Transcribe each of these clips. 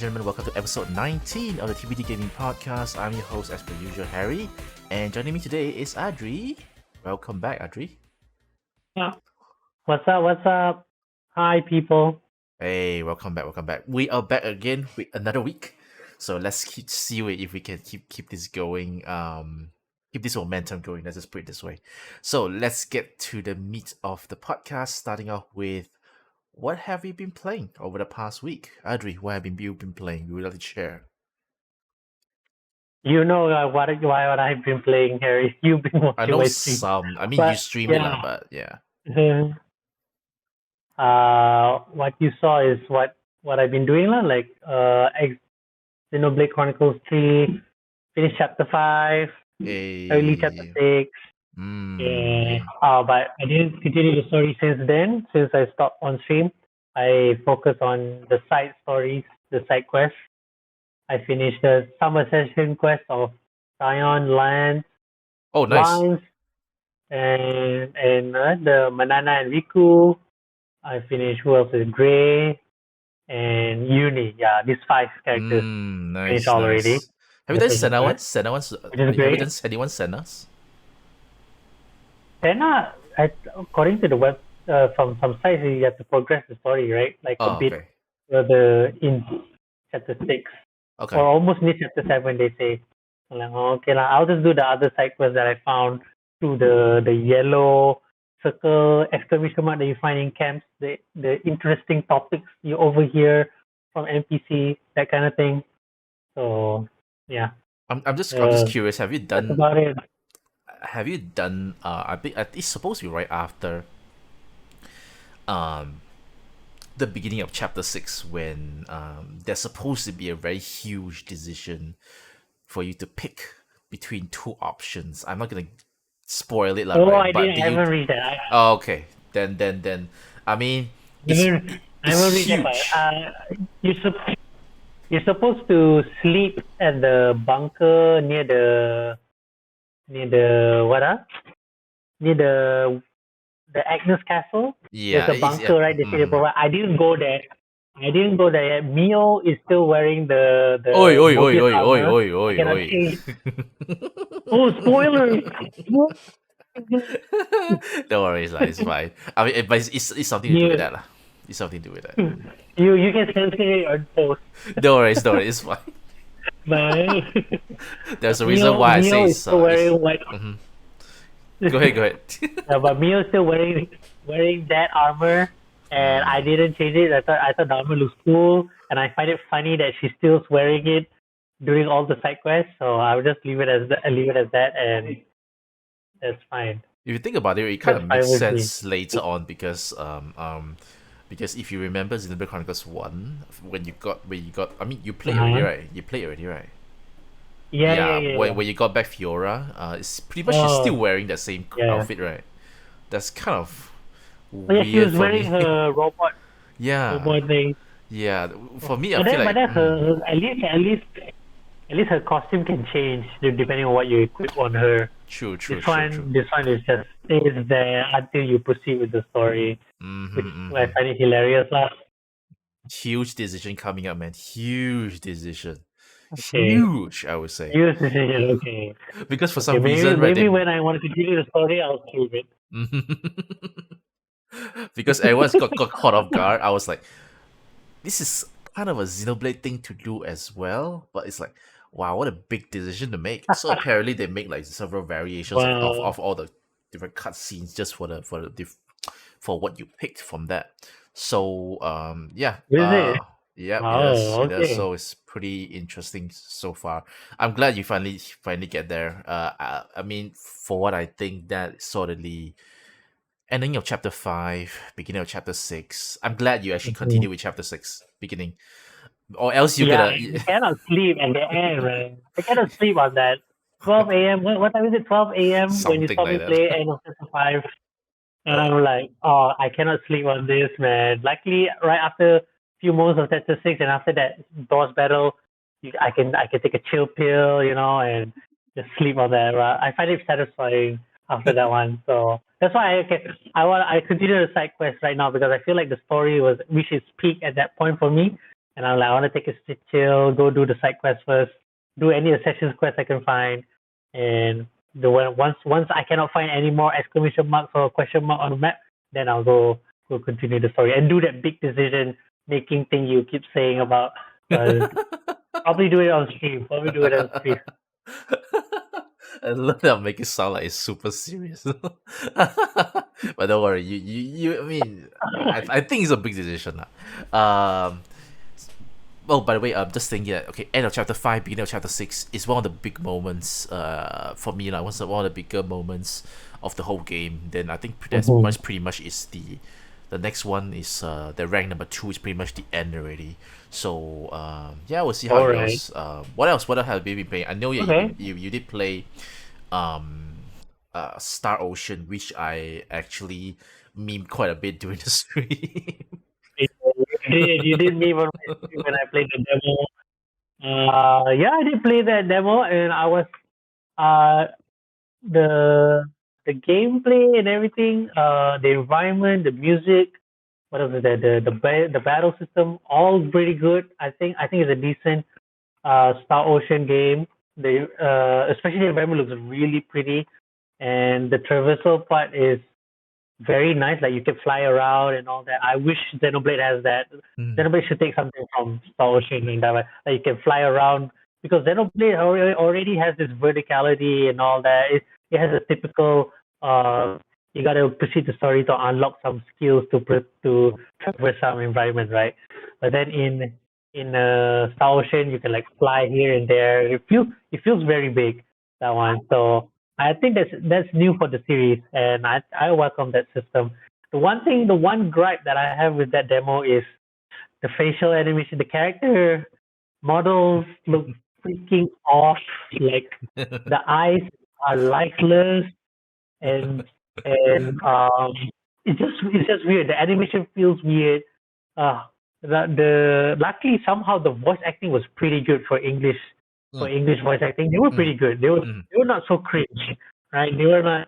gentlemen, welcome to episode 19 of the TBD Gaming Podcast. I'm your host, as per usual, Harry, and joining me today is Adri. Welcome back, Adri. Yeah. What's up? What's up? Hi, people. Hey, welcome back. We are back again with another week, so let's see if we can keep this going. Keep this momentum going. Let's just put it this way. So let's get to the meat of the podcast. Starting off with, what have you been playing over the past week, Adri? What have you been playing? We would like to share. You know what I've been playing, Harry. You've been I watching know my stream, some. I mean, you but stream it, lah, yeah. but yeah. What you saw is what I've been doing, lah. Like Xenoblade Chronicles 3, finished chapter 5, early chapter A 6. Yeah. mm, But I didn't continue the story since then. Since I stopped on stream, I focus on the side stories, the side quests. I finished the summer session quest of Zion oh, nice. Lines, and the Manana and Riku. I finished who else is Gray and Uni. Yeah, these 5 characters finished Nice, already. nice. Have you The done session Senna quest, once? Senna once? which is Have you great. done anyone Senna's? Then, according to the web, from some sites, you have to progress the story, right? Like a Oh, bit okay. further in chapter 6 or Okay. almost near chapter 7. They say, I'm like, oh, okay, lah. I'll just do the other side quest that I found through the yellow circle exclamation mark that you find in camps, the interesting topics you overhear from NPC, that kind of thing. So yeah, I'm just uh, curious. that's about it. Have you done? I think it's supposed to be right after um the beginning of chapter 6 when there's supposed to be a very huge decision for you to pick between two options. I'm not gonna spoil it, lah, Oh, right? But do I you? haven't reached that. Oh, okay. Then. I mean, I it's haven't, I it's haven't reached that part. huge. You sup- you're supposed to sleep at the bunker near the what near the Agnes Castle. There's Yeah, a it's yeah. bunker, right? They say they provide. I didn't go there. I didn't go there yet. Mio is still wearing Oi, the oi, oi, Mobius oi, oi, armor. oi, I oi, cannot oi. change. Oh, spoilers! Don't worry, it's fine. I mean, but it's something to do with you that, lah. It's something to do with that. you can censor it on post, Don't worry, it's fine. but There's a reason Mio why I say Mio is still it's. wearing white. Mhm. Go ahead, go ahead. But Mio is still wearing that armor, and I didn't change it. I thought the armor looks cool, and I find it funny that she's still wearing it during all the side quests. So I would just leave it as that, and that's fine. If you think about it, it kind That's of fine makes with me. sense later on because if you remember Xenoblade Chronicles 1, when you got, I mean, you played already, Uh-huh. right? You played already, right? Yeah, Yeah, yeah, when yeah. when you got back Fiora, it's pretty much she's still Oh, wearing that same yeah. outfit, right? That's kind of Oh, yeah, she weird was for wearing me. her Yeah, robot thing. yeah. For me, I feel But like then at least her costume can change depending on what you equip on her. true, This true, true, true. one, this one is just stays there until you proceed with the story, which I Mm-hmm. find it hilarious, lah. Huge decision coming up, man. Huge decision. Okay, Huge, I would say. use decision. Okay, Because for okay. some reason, right, Maybe they when I want to continue the story, I'll save it. because everyone's got caught off guard. I was like, this is kind of a Xenoblade thing to do as well, but it's like, wow, what a big decision to make. So apparently they make like several variations Wow, of all the different cutscenes just for what you picked from that. So yeah, is it? yep, it does. Wow. It does. Okay. So it's pretty interesting so far. I'm glad you finally get there. I mean, for what I think that sort of the ending of chapter 5, beginning of chapter 6. I'm glad you actually Mhm. continue with chapter 6 beginning, or else you're Yeah, gonna I cannot sleep at the end, man. I cannot sleep on that. 12 a.m. What time is it? 12 a.m. when you something saw me like that. play end of Season 5. And I'm like, oh, I cannot sleep on this, man. Luckily, right after a few moments of Chapter 6 and after that boss battle, I can take a chill pill, and just sleep on that. I find it satisfying after that one. So that's why I continue the side quest right now because I feel like the story was reached its peak at that point for me. and I'm like, I want to take a chill, go do the side quest first, do any Assassin's quest I can find, and once I cannot find any more exclamation marks or question mark on the map, then I'll go continue the story and do that big decision making thing you keep saying about. Uh, Probably do it on stream. Probably do it on stream. I love that make it sound like it's super serious. But don't worry, I mean, I think it's a big decision. Um, Oh, by the way, I'm just thinking that okay, end of chapter 5, beginning of chapter 6 is one of the big moments for me, like one of the bigger moments of the whole game. Then I think that's Mhm. pretty much is the next one is the rank number 2 is pretty much the end already. So yeah, we'll see how All it right. goes. What else? What else have you been playing? I know yeah, Okay. you did play um Star Ocean, which I actually memed quite a bit during the stream. You did me on my stream when I played the demo. Yeah, I did play that demo, and I was uh the the gameplay and everything, the environment, the music, what else is that? The battle system, all pretty good. I think it's a decent Star Ocean game. The especially the environment looks really pretty, and the traversal part is very nice. Like you can fly around and all that. I wish Xenoblade has that. Mm. Xenoblade should take something from Star Ocean in that way. Like you can fly around because Xenoblade already has this verticality and all that. It has a typical uh you got to proceed the story to unlock some skills to traverse some environment, right? But then in Star Ocean you can like fly here and there. It feels very big, that one. So I think that's new for the series, and I welcome that system. The one gripe that I have with that demo is the facial animation. The character models look freaking off. Like the eyes are lifeless, and and it's just weird. The animation feels weird. Uh, the luckily somehow the voice acting was pretty good for Mm, English voice acting. They were mm, pretty good. They were not so cringe, right? They were not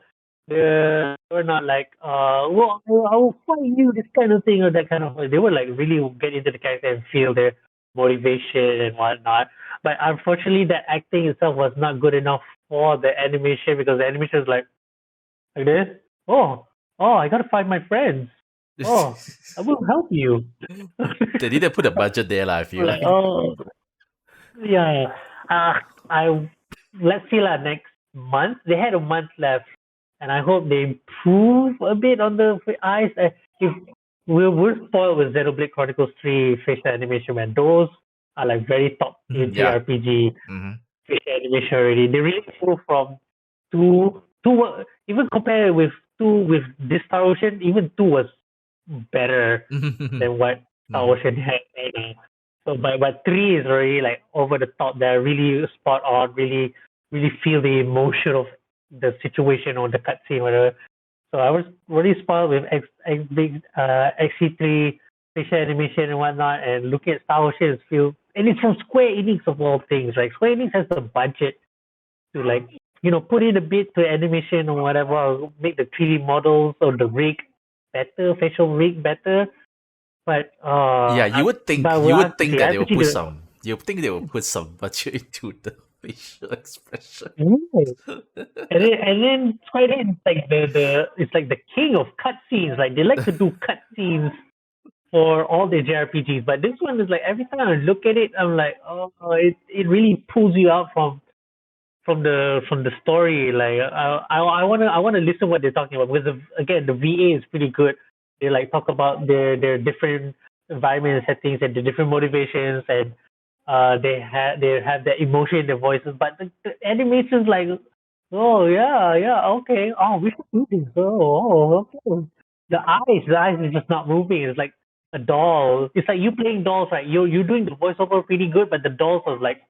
like well I will fight you, this kind of thing or that kind of. They were like really get into the character and feel their motivation and whatnot. But unfortunately, that acting itself was not good enough for the animation because the animation is like this. Oh, I gotta find my friends. Oh, I will help you. they didn't put a budget there, lah, I feel Like, like. oh, yeah. I Let's see lah. Next month, they had a month left, and I hope they improve a bit on the eyes. If we're spoiled with Xenoblade Chronicles 3 facial animation, man. Those are like very top tier Yeah. JRPG Mm-hmm. facial animation already. They really improved from even compared with two with this Star Ocean, even two was better than what Star Mm-hmm. Ocean had right now. So but three is already like over the top. They're really spot on. Really feel the emotion of the situation or the cutscene, whatever. So I was really spoiled with XC3 facial animation and whatnot, and looking at Star Ocean feel, and it's from Square Enix of all things, right? Square Enix has the budget to like put in a bit to animation or whatever, or make the 3D models or the rig better, facial rig better. But Yeah, well, you I have would to think see. I that have they to will see put the. some you think they will put some budget into the facial expression. Right. And then Square Enix like it's like the king of cutscenes. Like they like to do cutscenes for all the JRPGs, but this one is like every time I look at it, I'm like, oh, it really pulls you out from the story. Like I wanna listen what they're talking about because again the VA is pretty good. They like talk about their different environment and settings and the different motivations, and they have that emotion in their voices. But the animations like, oh yeah, okay, oh we should do this. Okay. The eyes is just not moving. It's like a doll. It's like you playing dolls, right? You're doing the voiceover pretty good, but the dolls are like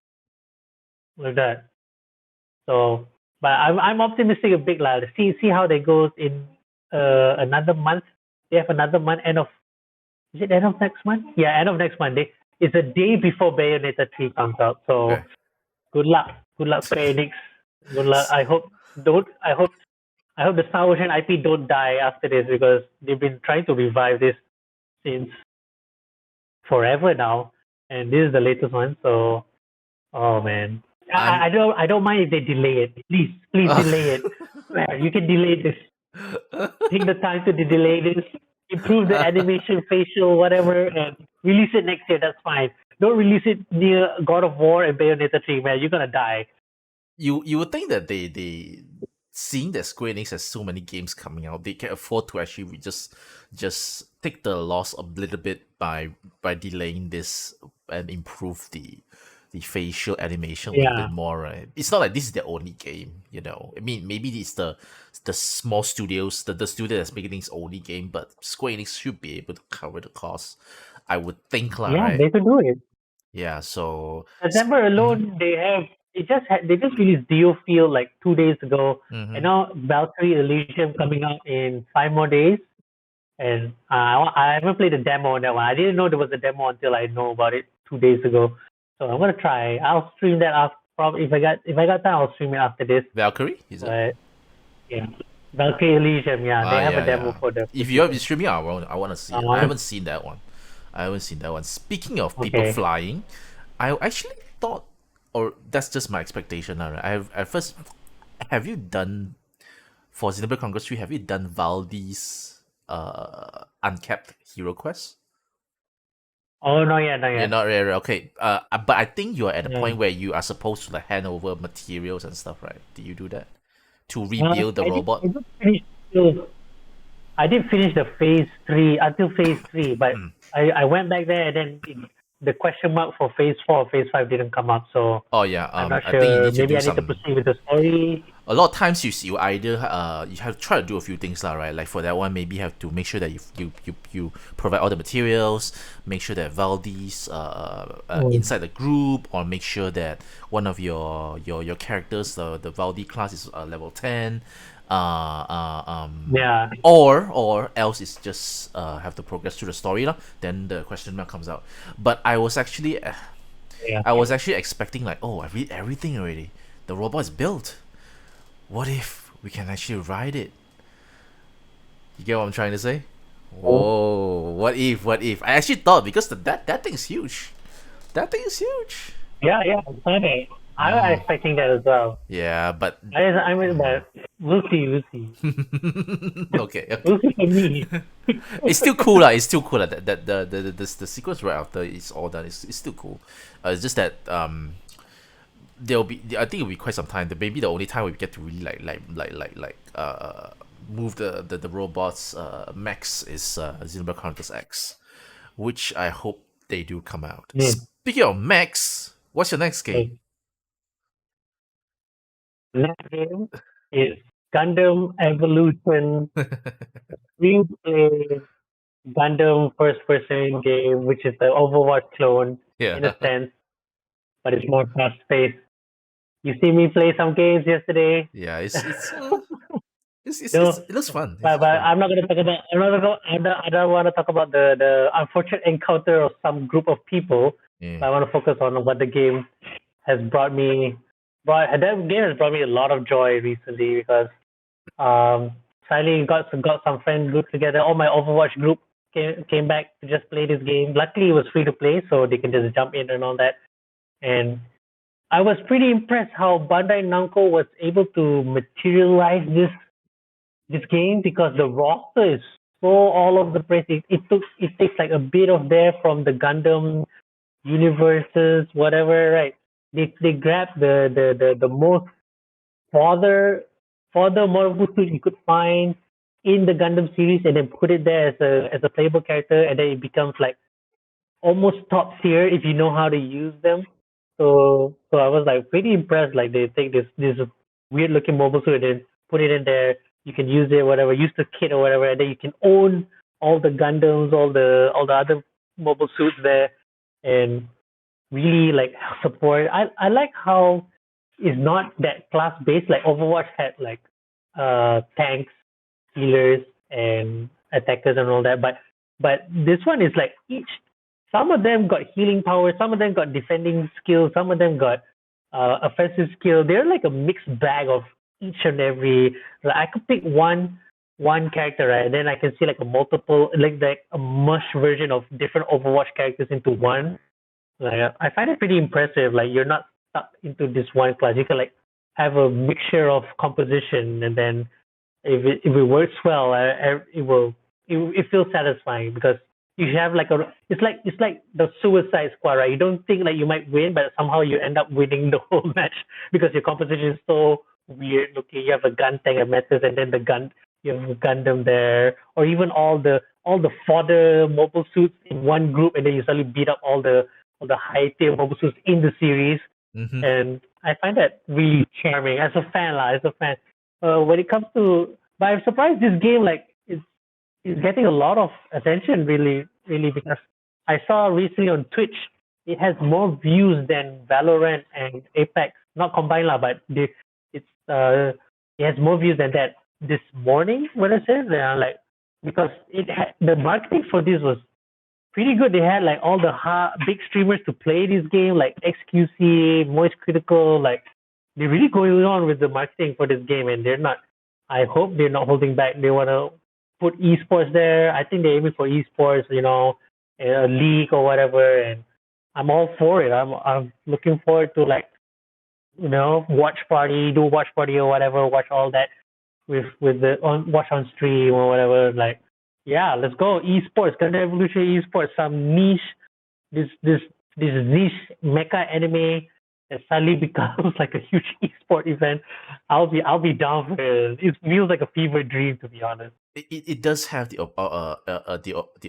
that. So, but I'm optimistic a bit lah. See how they goes in another month. They have another month. Is it end of next month? Yeah, end of next month. It's a day before Bayonetta 3 comes out. So Okay. good luck. Good luck, Square Enix. Good luck. S- I hope the Star Ocean IP don't die after this because they've been trying to revive this since forever now. and this is the latest one. So, oh man, I'm I don't mind if they delay it. Please delay it. Man, you can delay this. Take the time to delay this. Improve the animation, facial, whatever, and release it next year. That's fine. Don't release it near God of War and Bayonetta 3, man. You're gonna die. you would think that they seeing that Square Enix has so many games coming out, they can afford to actually just take the loss a little bit by delaying this and improve the facial animation a little Yeah, bit more, right? It's not like this is their only game, you know. I mean, maybe it's the small studios, the studio that's making this only game, but Square Enix should be able to cover the cost. I would think, lah, yeah, right? they could do it. Yeah. So, September mm-hmm, alone, they just released Dio Field like 2 days ago, and mm-hmm. now Valkyrie Elysium coming out in 5 more days. And I haven't played the demo on that one. I didn't know there was a demo until I know about it 2 days ago. So I'm gonna try. I'll stream that after. Probably if I got time, I'll stream it after this. Valkyrie, is it? But yeah, Valkyrie Elysium. Yeah, they Ah, have a yeah, demo yeah. for the If you have PlayStation. been streaming, I want to see it. I Uh, haven't seen that one. I haven't seen that one. Speaking of people okay. flying, I actually thought, or that's just my expectation. I've at first, have you done for Xenoblade Conquest 3? Have you done Valdi's uncapped hero quest? Oh no, yeah, not You're yet. not really okay. But I think you are at a Yeah. point where you are supposed to like hand over materials and stuff, right? Do you do that to rebuild the I robot? did finish. I did finish the phase three until phase three, but I went back there and then the question mark for phase four, phase five didn't come up. So Oh yeah. I'm not I think you sure. need to Maybe do I need to some. proceed with the story. A lot of times you either you have to try to do a few things lah, right? Like for that one, maybe you have to make sure that you provide all the materials, make sure that Valdi's Mm, inside the group, or make sure that one of your characters, the Valdi class is level 10, yeah, or else it's just have to progress through the story lah. Then the question mark comes out. But yeah. I was actually expecting like, oh, I read everything already. The robot is built. What if we can actually ride it? You get what I'm trying to say? Whoa, what if? What if? I actually thought because that thing is huge. That thing is huge. Yeah, I saw that. I was Mm, expecting that as well. yeah, but I mean, but we'll see. okay, okay. We'll see for me. It's still cool lah. It's still cool lah. That the sequence right after it's all done. It's still cool. It's just that there'll be I think it'll be quite some time. Maybe the only time we get to really move the robots max is Xenoblade Chronicles X, which I hope they do come out. Hmm. Speaking of max, what's your next game? Okay. Next game is Gundam Evolution Real Play Gundam first person game, which is the Overwatch clone in a Yeah, sense, but it's more fast paced. You see me play some games yesterday. yeah. No, It looks fun. It but looks fun. I'm not gonna talk about. I don't want to talk about the unfortunate encounter of some group of people. Yeah. But I want to focus on what the game has brought me. But that game has brought me a lot of joy recently because finally got some friend group together. All my Overwatch group came back to just play this game. Luckily, it was free to play, so they can just jump in and all that. And I was pretty impressed how Bandai Namco was able to materialize this game because the roster is so all over the place. It takes like a bit of there from the Gundam universes, whatever, right? They grab the most further Morpho suit you could find in the Gundam series and then put it there as a playable character and then it becomes like almost top tier if you know how to use them. So I was like pretty impressed. Like they take this weird looking mobile suit and then put it in there. You can use it, whatever, use the kit or whatever, and then you can own all the Gundams, all the other mobile suits there, and really like support. I like how it's not that class based. Like Overwatch had like tanks, healers, and attackers and all that, but this one is like each. Some of them got healing power, some of them got defending skill, some of them got offensive skill. They're like a mixed bag of each and every. Like I could pick one character, right? And then I can see like a multiple, like a mush version of different Overwatch characters into one I find it pretty impressive. Like you're not stuck into this one class. You can like have a mixture of composition, and then if it works well, it will it feels satisfying because you have like a it's like the Suicide Squad, right? You don't think like you might win, but somehow you end up winning the whole match because your composition is so weird looking. You have a gun tank and methods, and then the gun you have a Gundam there, or even all the fodder mobile suits in one group, and then you suddenly beat up all the high tier mobile suits in the series, Mm-hmm. and I find that really charming as a fan, lah. As a fan, when it comes to, but I'm surprised this game like is getting a lot of attention, really, really, because I saw recently on Twitch it has more views than Valorant and Apex, not combined lah, but it's it has more views than that this morning when I said like because the marketing for this was pretty good. They had like all the big streamers to play this game, like XQC, Moist Critical. Like they're really going on with the marketing for this game, and they're not. I hope they're not holding back. They want to put esports there. I think they're aiming for esports, a league or whatever. And I'm all for it. I'm looking forward to like watch party, do watch party or whatever, watch all that with the on watch on stream or whatever. Like, yeah, let's go esports, Gundam Evolution esports, some niche, this this this niche mecha anime that suddenly becomes like a huge esport event. I'll be down for it. It feels like a fever dream, to be honest. It does have the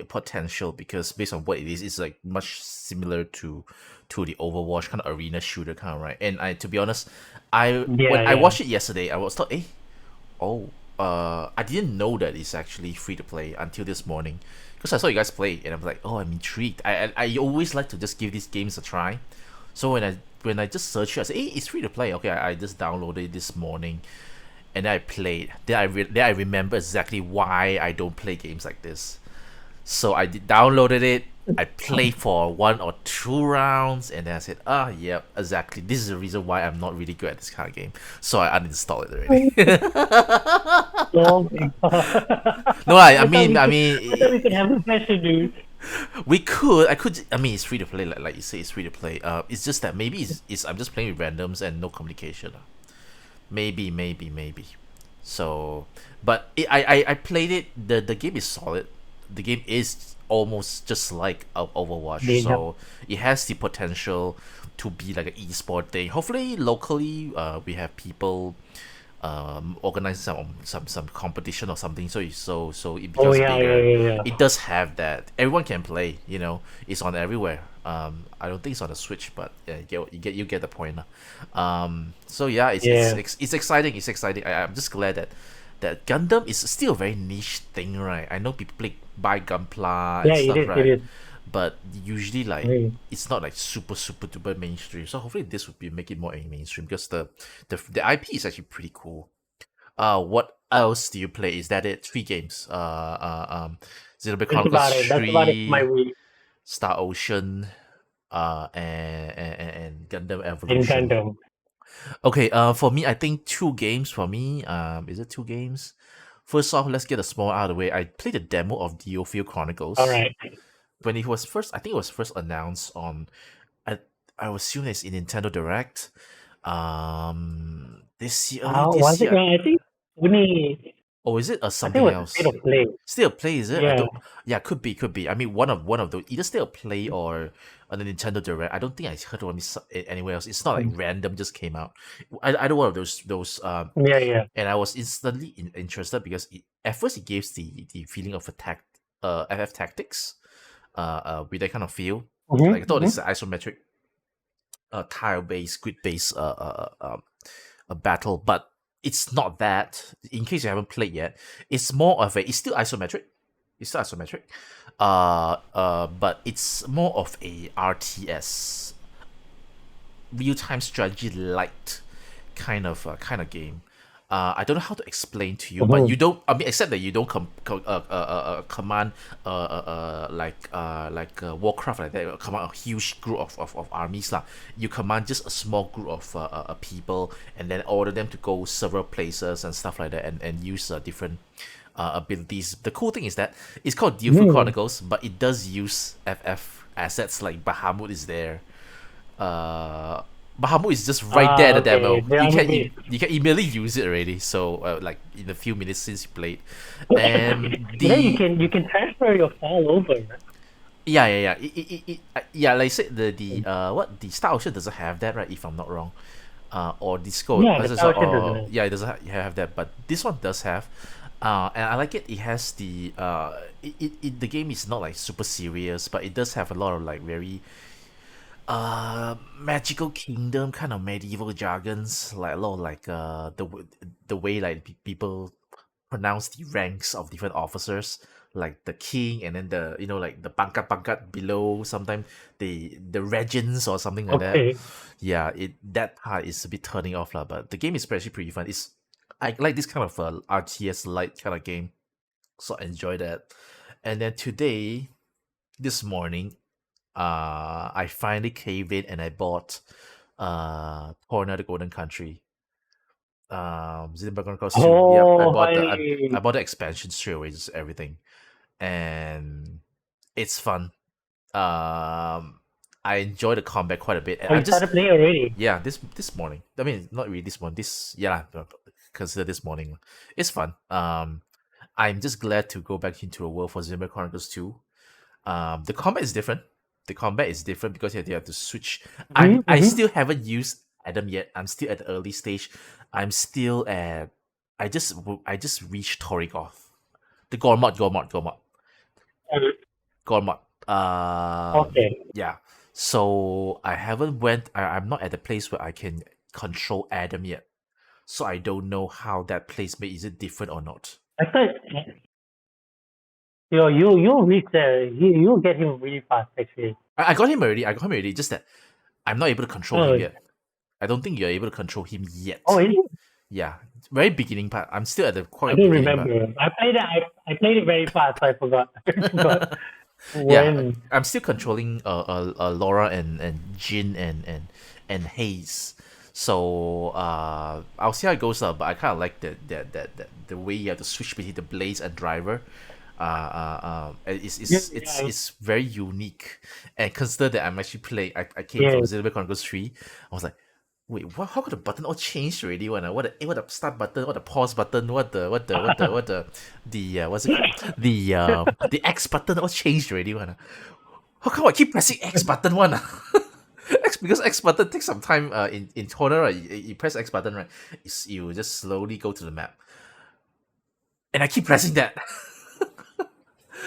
potential because based on what it is, it's like much similar to the Overwatch kind of arena shooter kind of, right. And I, to be honest, I when Yeah, I yeah. watched it yesterday, I was thought, oh, I didn't know that it's actually free to play until this morning because I saw you guys play and I'm like, oh, I'm intrigued. I always like to just give these games a try. So when I just searched it, I said, hey, it's free to play. Okay, I just downloaded it this morning and then I played. Then I remember exactly why I don't play games like this. So downloaded it. I played for 1 or 2 rounds, and then I said, yeah, exactly. This is the reason why I'm not really good at this kind of game. So I uninstalled it already. Oh my god. No, I thought we could have a session, dude. we could. I could. I mean, it's free to play. Like you say, it's free to play. It's just that maybe it's I'm just playing with randoms and no communication. Maybe. So, but I played it. The game is solid. The game is almost just like Overwatch. They have, So it has the potential to be like an esport thing. Hopefully, locally, we have people organize some competition or something. So it oh becomes yeah, yeah, bigger. yeah, yeah. It does have that. Everyone can play. It's on everywhere. I don't think it's on the Switch, but yeah, you get the point. So yeah, Yeah. it's exciting. It's exciting. I'm just glad that Gundam is still a very niche thing, right? I know people buy Gunpla Yeah, and it stuff, is, it right? is. But usually, like, Mm. it's not like super duper mainstream. So hopefully this would be make it more mainstream because the IP is actually pretty cool. What else do you play? Is that it? 3 games. Xenoblade That's Chronicles about it. That's about it for my 3, week Star Ocean, and Gundam in Evolution. Gundam. Okay, for me, I think 2 games for me. Is it 2 games? First off, let's get the small out of the way. I played the demo of Diofield All Chronicles right. when it was first. I think it was first announced on. I I was assuming it's in Nintendo Direct. This year, early How was this it? year. I think only. Or is it I think it something was a state else? of play. Still play, is it? I Yeah. don't. Yeah, could be. I mean, one of those, either still play or on the Nintendo Direct. I don't think I heard of it anywhere else. It's not like random just came out. Either one of those. Yeah, yeah. And I was instantly interested because at first it gives the feeling of FF Tactics, with that kind of feel. Like I thought Mm-hmm. it's an isometric, tile based, grid based, a battle, but it's not that. In case you haven't played yet, it's more of a. It's still isometric. It's still isometric, but it's more of a RTS, real time strategy light kind of game. I don't know how to explain to you, but Mm-hmm. you don't. I mean, except that you don't command Warcraft like that. You command a huge group of armies lah. You command just a small group of people, and then order them to go several places and stuff like that, and use different abilities. The cool thing is that it's called Dealful Mm. Chronicles, but it does use FF assets like Bahamut is there. Uh, Bahamut is just right there in the Okay. demo. The army base. You can immediately use it already. So like in a few minutes since you played, and Then you the can transfer your file over. Right? yeah. Yeah, like I said, the the Star Ocean doesn't have that, right? If I'm not wrong, or Disco, Yeah, the power ship doesn't or have. yeah, it doesn't have that, but this one does have, and I like it. It has the game is not like super serious, but it does have a lot of like very magical kingdom kind of medieval jargons, like a lot of like the way like people pronounce the ranks of different officers, like the king, and then the like the pangkat below, sometimes the regents or something like that. Okay. Yeah, it that part is a bit turning off lah, but the game is actually pretty fun. It's I like this kind of RTS light kind of game, so I enjoy that. And then today, this morning, I finally caved in and I bought Torna the Golden Country. Xenoblade Chronicles 2. Yep, Oh, I finally. bought the expansion straight away, just everything. And it's fun. I enjoy the combat quite a bit. And Oh, I'm you just started playing already? yeah, this morning. I mean not really this morning. Consider this morning. It's fun. I'm just glad to go back into the world for Xenoblade Chronicles 2. The combat is different. The combat is different because you have to switch. I Mm-hmm. still haven't used Adam yet. I'm still at the early stage. I'm still at I just reached Torikoth. The Gormod. Okay. Yeah. So I haven't went. I'm not at the place where I can control Adam yet. So I don't know how that place may is it different or not. I thought you reach there. You get him really fast actually. I got him already. I got him already. Just that I'm not able to control Oh, him yet. I don't think you're able to control him oh, yet. is it? Yeah, very beginning part. I'm still at the I quite don't beginning part. remember. I played it very fast, so I forgot. I forgot Yeah, when. I'm still controlling Laura and Jin and Hayes. So I'll see how it goes up. But I kind of like the way you have to switch between the Blaze and Driver. Yeah, yeah, It's very unique. And consider that I'm actually playing. I came yeah. from Xenoblade Chronicles 3. I was like, wait, what? How could the button all changed already? What the start button? What the pause button? What's it called? The X button all changed already? One. How come I keep pressing X button one? Because X button takes some time. In corner, right? You press X button, right? You just slowly go to the map, and I keep pressing that.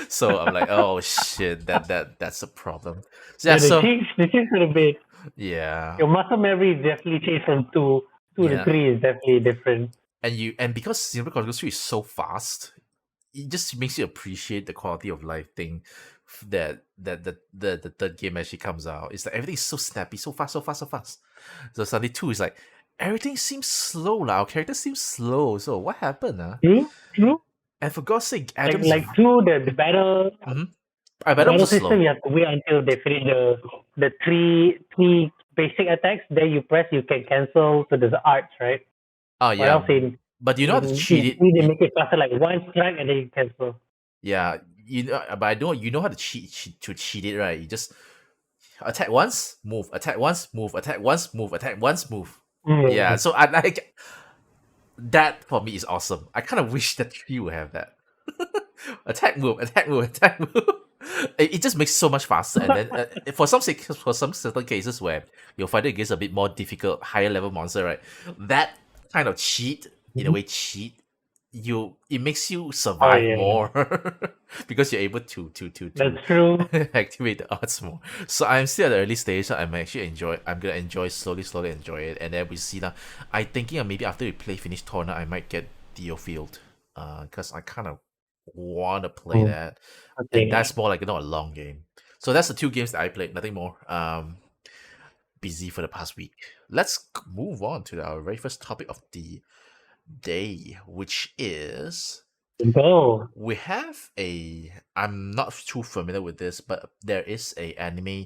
So I'm like, oh shit, that's a problem. So, yeah, Yeah, so the change a bit. yeah, Your muscle memory is definitely changed from two to yeah. three is definitely different. And because Xenoblade Chronicles 3 is so fast, it just makes you appreciate the quality of life thing the third game actually comes out. It's like everything is so snappy, so fast, so fast, so fast. So suddenly two is like everything seems slow. Our character seems slow. So what happened? True, true. And for God's sake, Like Adam's like through the battle mm-hmm. battle Adam's system, slow. you have to wait until they finish the three basic attacks. Then you press, you can cancel. So there's arts, right? Oh Or yeah. else in But you know how to in cheat in it. three they make it faster, like one strike and then you cancel. Yeah, you know, but I don't. You know how to cheat it, right? You just attack once, move, attack once, move, attack once, move, attack once, move. Yeah, Mm. so I like that for me is awesome. I kind of wish that you would have that. Attack move, attack move, attack move. It just makes it so much faster. And then for some certain cases where you're fighting against a bit more difficult, higher level monster, right? That kind of cheat, in a way, cheat it makes you Oh survive yeah, more because you're able that's to true. activate the odds more. So I'm still at the early stage. So I'm gonna enjoy slowly enjoy it, and then we see now. I thinking of maybe after we play finish Torna, I might get Dio Field, because I kind of want to play Mm. that, and Okay, that's more like a long game. So that's the two games that I played. Nothing more. Busy for the past week. Let's move on to our very first topic of the day, which is go. we have a I'm not too familiar with this, but there is a anime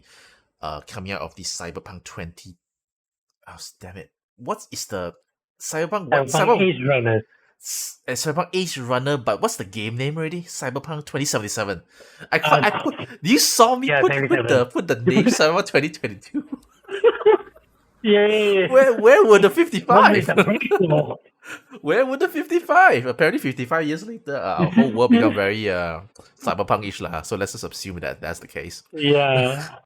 coming out of the Cyberpunk 20. Oh damn it. What is the Cyberpunk what Cyberpunk Cyber Age Runners. Cyberpunk Edge Runner, but what's the game name already? Cyberpunk 2077. Uh, I put. You saw me yeah, put the 77. name Cyberpunk 2022. Yeah, yeah, yeah. Where were the What is 55? the breakthrough? Where were the 55? Apparently 55 years later, our whole world become very cyberpunk-ish lah. So let's just assume that that's the case. Yeah.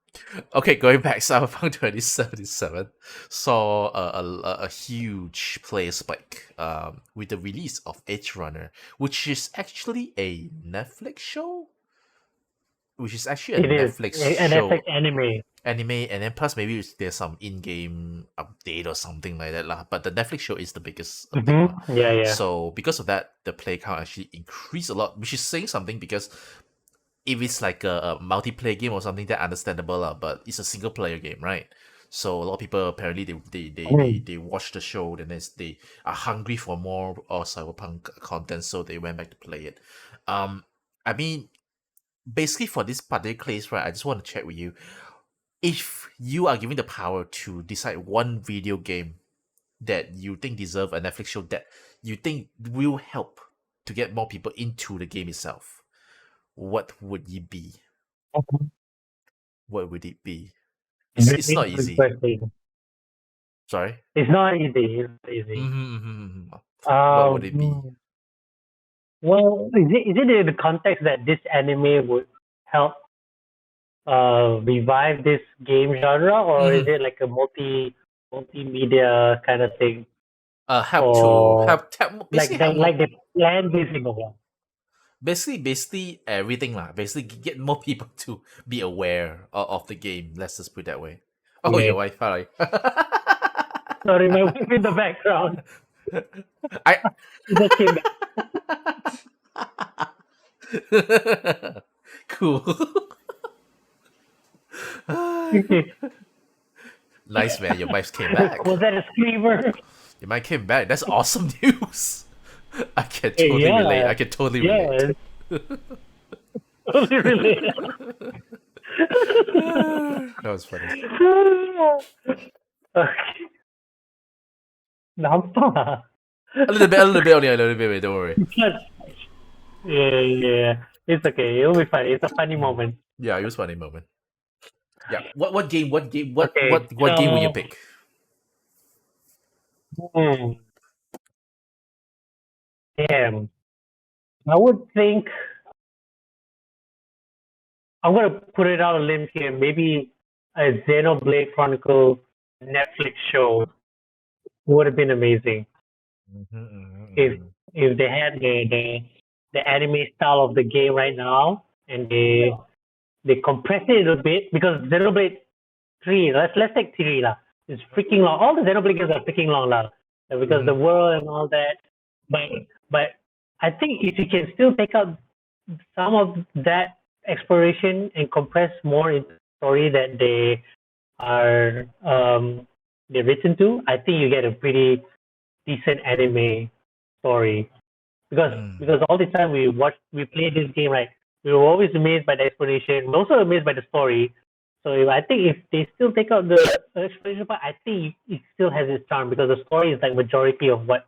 Okay, going back, Cyberpunk 2077 saw a huge player spike with the release of Edge Runner, which is actually a Netflix show. Which is actually a It is. Netflix An FX show anime. anime, and then plus maybe there's some in-game update or something like that lah. But the Netflix show is the biggest thing lah. Yeah, yeah. So because of that, the play count actually increased a lot, which is saying something because if it's like a multiplayer game or something, that understandable lah. But it's a single player game, right? So a lot of people apparently they watch the show and then they are hungry for more cyberpunk content, so they went back to play it. I mean, basically for this particular case, right? I just want to check with you if you are given the power to decide one video game that you think deserve a Netflix show that you think will help to get more people into the game itself, what would it be? What would it be? It's Really not good easy. question. Sorry. It's not easy. It's not easy. What would it be? Well, is it in the context that this anime would help revive this game genre, or is Mhm. it like a multimedia kind of thing, Help to or basically help more. like they plan this in a while? Basically everything lah. Basically get more people to be aware of the game. Let's just put it that way. Oh, Yeah. your Wi-Fi. Sorry, my wife in the background. I She just came back. cool. Okay. Nice man, your mic came back. Was that a screamer? Your mic came back. That's awesome news. I can Hey, totally relate. yeah. I can totally relate. Yes. Totally related. That was funny. Okay. Nampak. A little bit only, a little bit. Wait, don't worry. Yeah, yeah. It's okay. It'll be funny. It's a funny moment. Yeah, it was a funny moment. Yeah. What game? Okay. What game will you pick? Hmm, damn. I would think I'm gonna put it out a limb here. Maybe a Xenoblade Chronicle Netflix show would have been amazing if if they had the anime style of the game right now and they compress it a bit because Xenoblade 3, let's take 3 lah. It's freaking long. All the Xenoblade games are freaking long lah. Because the world and all that. But I think if you can still take out some of that exploration and compress more into the story that they are they're written to, I think you get a pretty decent anime story. Because all the time we played this game, right, we were always amazed by the explanation, we're also amazed by the story. So I think if they still take out the explanation part, I think it still has its charm because the story is like majority of what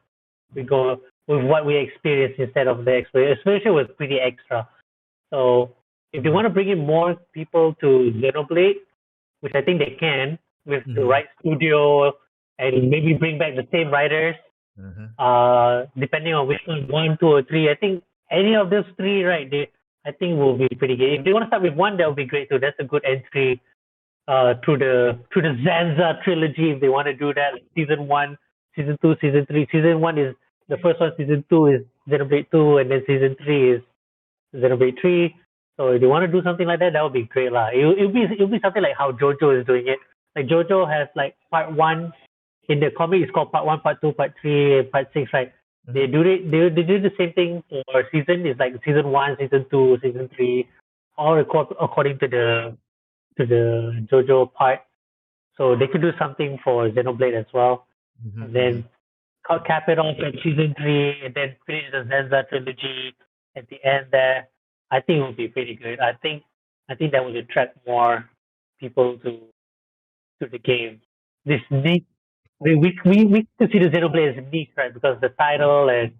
we go with what we experience instead of the explanation. Explanation was pretty extra. So if they want to bring in more people to Xenoblade, which I think they can with the right studio and maybe bring back the same writers, depending on which one, two, or three. I think any of those three, right? I think will be pretty good. If they want to start with one, that would be great too. That's a good entry through the Zanza trilogy. If they want to do that, like season one, season two, season three. Season one is the first one. Season two is Xenoblade 2, and then season three is Xenoblade 3. So if you want to do something like that, that would be great lah. It'll be something like how JoJo is doing it. Like JoJo has like part one in the comic. It's called part one, part two, part three, part six. Right? They do it. They do the same thing for season. It's like season one, season two, season three, all according to the JoJo part. So they could do something for Xenoblade as well, and then cap it off at season three, and then finish the Zenza trilogy at the end there. I think it would be pretty good. I think that would attract more people to the game. This niche, we consider Xenoblade as niche, right? Because the title and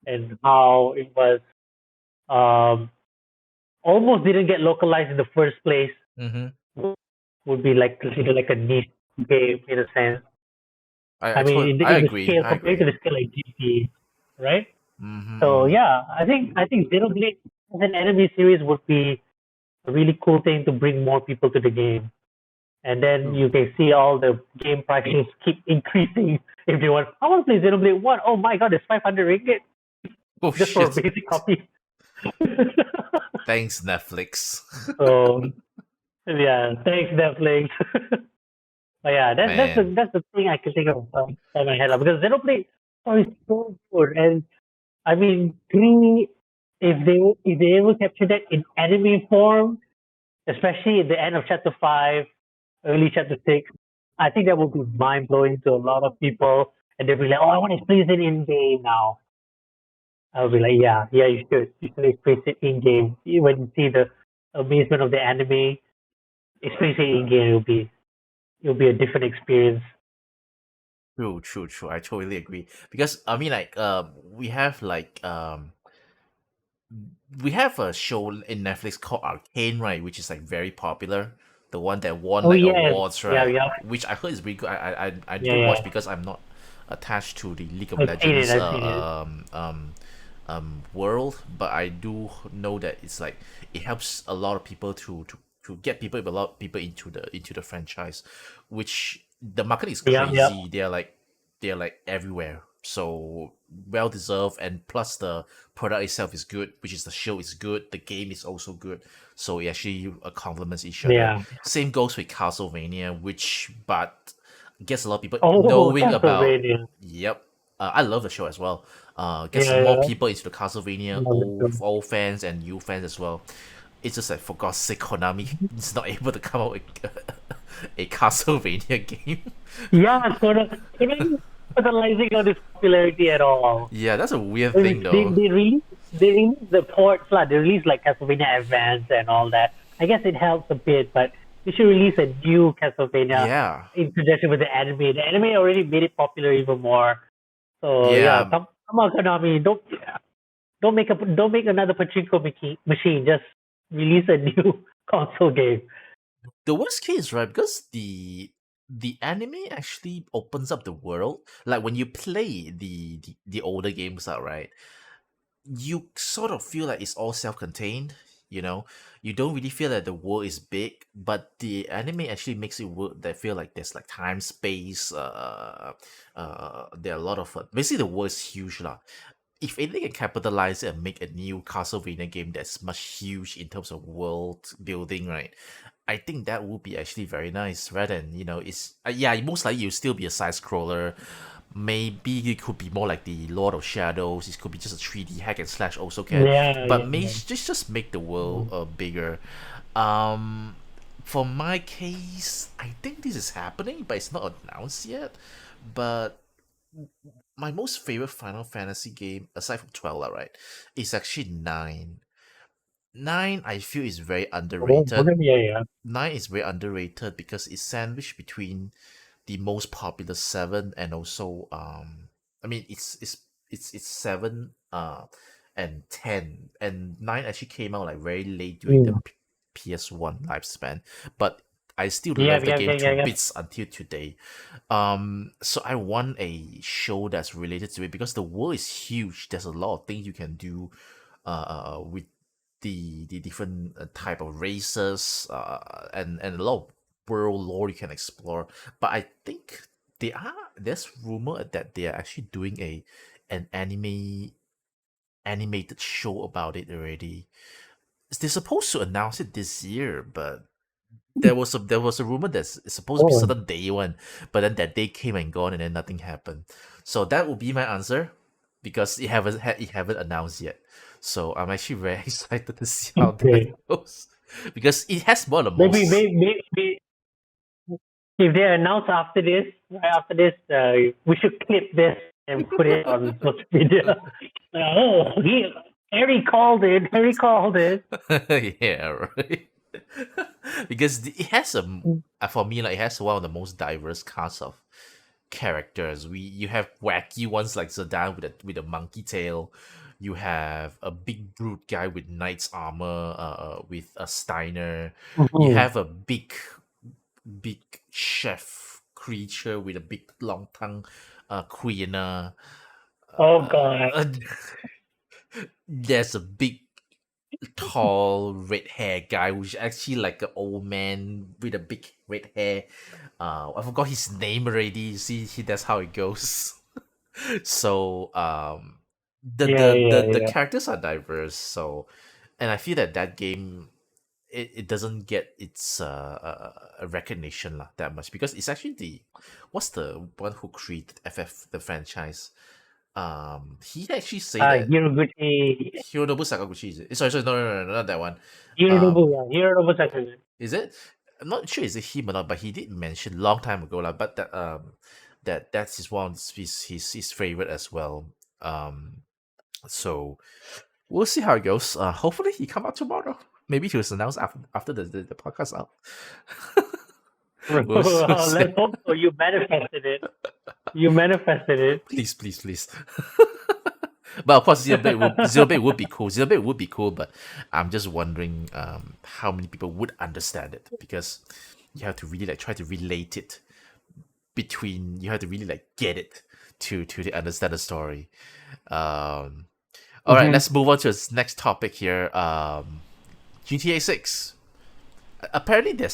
and how it was um, almost didn't get localized in the first place Mm-hmm. would be like considered like a niche game in a sense. I mean, I in the agree. scale I compared to agree. the scale like GTA, right? Mm-hmm, So mm-hmm. yeah, I think Xenoblade as an anime series would be a really cool thing to bring more people to the game. And then True. you can see all the game prices keep increasing. If you want, I want to play Xenoblade 1. Oh my god, it's 500 ringgit Oh just for a shit! basic copy. Thanks Netflix. So yeah, thanks Netflix. But yeah, Man. that's the thing I can think of on my head because Xenoblade is so good, and I mean three if they ever capture that in anime form, especially at the end of chapter 5, early chapter 6, I think that would be mind blowing to a lot of people, and they'll be like, "Oh, I want to experience it in game now." I'll be like, "Yeah, yeah, you should experience it in game. When you see the amazement of the anime, experience it in game. It'll be a different experience." True, true, true. I totally agree. Because I mean, like, we have a show in Netflix called Arcane, right? Which is like very popular. The one that won Oh like yes, awards, yeah, right? yeah, Which I heard is really good. I yeah, didn't watch yeah. because I'm not attached to the League of I've seen it. Legends I've seen it. world, but I do know that it's like it helps a lot of people to get people a lot of people into the franchise, which the market is Yeah, yeah, crazy. They're like everywhere. So well deserved, and plus the product itself is good, which is the show is good, the game is also good. So it actually complements each other. yeah. Same goes with Castlevania, which but I guess a lot of people Oh, knowing about. Castlevania. Yep, I love the show as well. Gets Yeah, more yeah. people into the Castlevania, Love it too. old fans and new fans as well. It's just like for God's sake, Konami is not able to come out with a Castlevania game. Yeah, Konami is capitalizing on this popularity at all. Yeah, that's a weird They thing though. they release the ports lah. They release like Castlevania Advance and all that. I guess it helps a bit, but they should release a new Castlevania Yeah, in conjunction with the anime. The anime already made it popular even more. So yeah, yeah. come on, Konami, don't make another pachinko machine. Just release a new console game. The worst case, right? Because the anime actually opens up the world. Like when you play the older games out, right? You sort of feel like it's all self-contained. You know, you don't really feel that the world is big, but the anime actually makes it work. That feel like there's like time, space. There are a lot of basically the world is huge, lah. If anything can capitalize it and make a new Castlevania game that's much huge in terms of world building, right? I think that would be actually very nice. Rather than it's yeah, most likely you'll still be a side scroller. Maybe it could be more like the Lord of Shadows. It could be just a 3D hack and slash also can, Yeah, but yeah, may yeah. just make the world Mm. bigger. Um, for my case, I think this is happening, but it's not announced yet. But my most favorite Final Fantasy game, aside from 12, lah, right, is actually 9. 9, I feel, is very Oh, underrated. yeah, yeah. 9 is very underrated because it's sandwiched between the most popular 7 and also I mean it's 7 and 10, and 9 actually came out like very late during the Mm. PS1 lifespan, but I still Yeah, love the yeah, game yeah, to yeah, yeah. bits until today. So I want a show that's related to it because the world is huge. There's a lot of things you can do with the different type of races and a lot of world lore you can explore. But I think there's rumor that they are actually doing a an animated show about it already. They're supposed to announce it this year, but there was a rumor that's it's supposed to be Oh, certain day one, but then that day came and gone, and then nothing happened. So that would be my answer, because it haven't announced yet. So I'm actually very excited to see how that okay. goes, because it has one of the Maybe, most. maybe if they announce after this, right after this, we should clip this and put it on social media. Oh, Harry called it. Harry called it. Yeah, right. Because it has a Mm. for me, like, it has one of the most diverse casts of characters. You have wacky ones like Zidane with a monkey tail. You have a big brute guy with knight's armor, with a Steiner. You Mm-hmm. have a big chef creature with a big long tongue, Queen. Oh god. There's a big tall red hair guy who's actually like an old man with a big red hair. I forgot his name already. See, that's how it goes. So Yeah, yeah, the yeah. characters are diverse. So, and I feel that that game it doesn't get its recognition lah that much because it's actually the what's the one who created FF the franchise. He actually say that Hiroguchi. Hironobu Sakaguchi is it? Sorry, no, not that one. Hironobu, Um, yeah. Hironobu Sakaguchi. is it? I'm not sure is it him or not, but he did mention long time ago, like, but that's his one of his favorite as well. Um, so we'll see how it goes. Hopefully he come out tomorrow. Maybe he was announced after the podcast out. we'll see. Let's hope so. You manifested it. You manifested it. Please. But of course, Xenoblade would be cool. Xenoblade would be cool, but I'm just wondering how many people would understand it because you have to really like try to relate it between. You have to really like get it to understand the story. All right, Mm-hmm. let's move on to the next topic here. GTA 6. Apparently there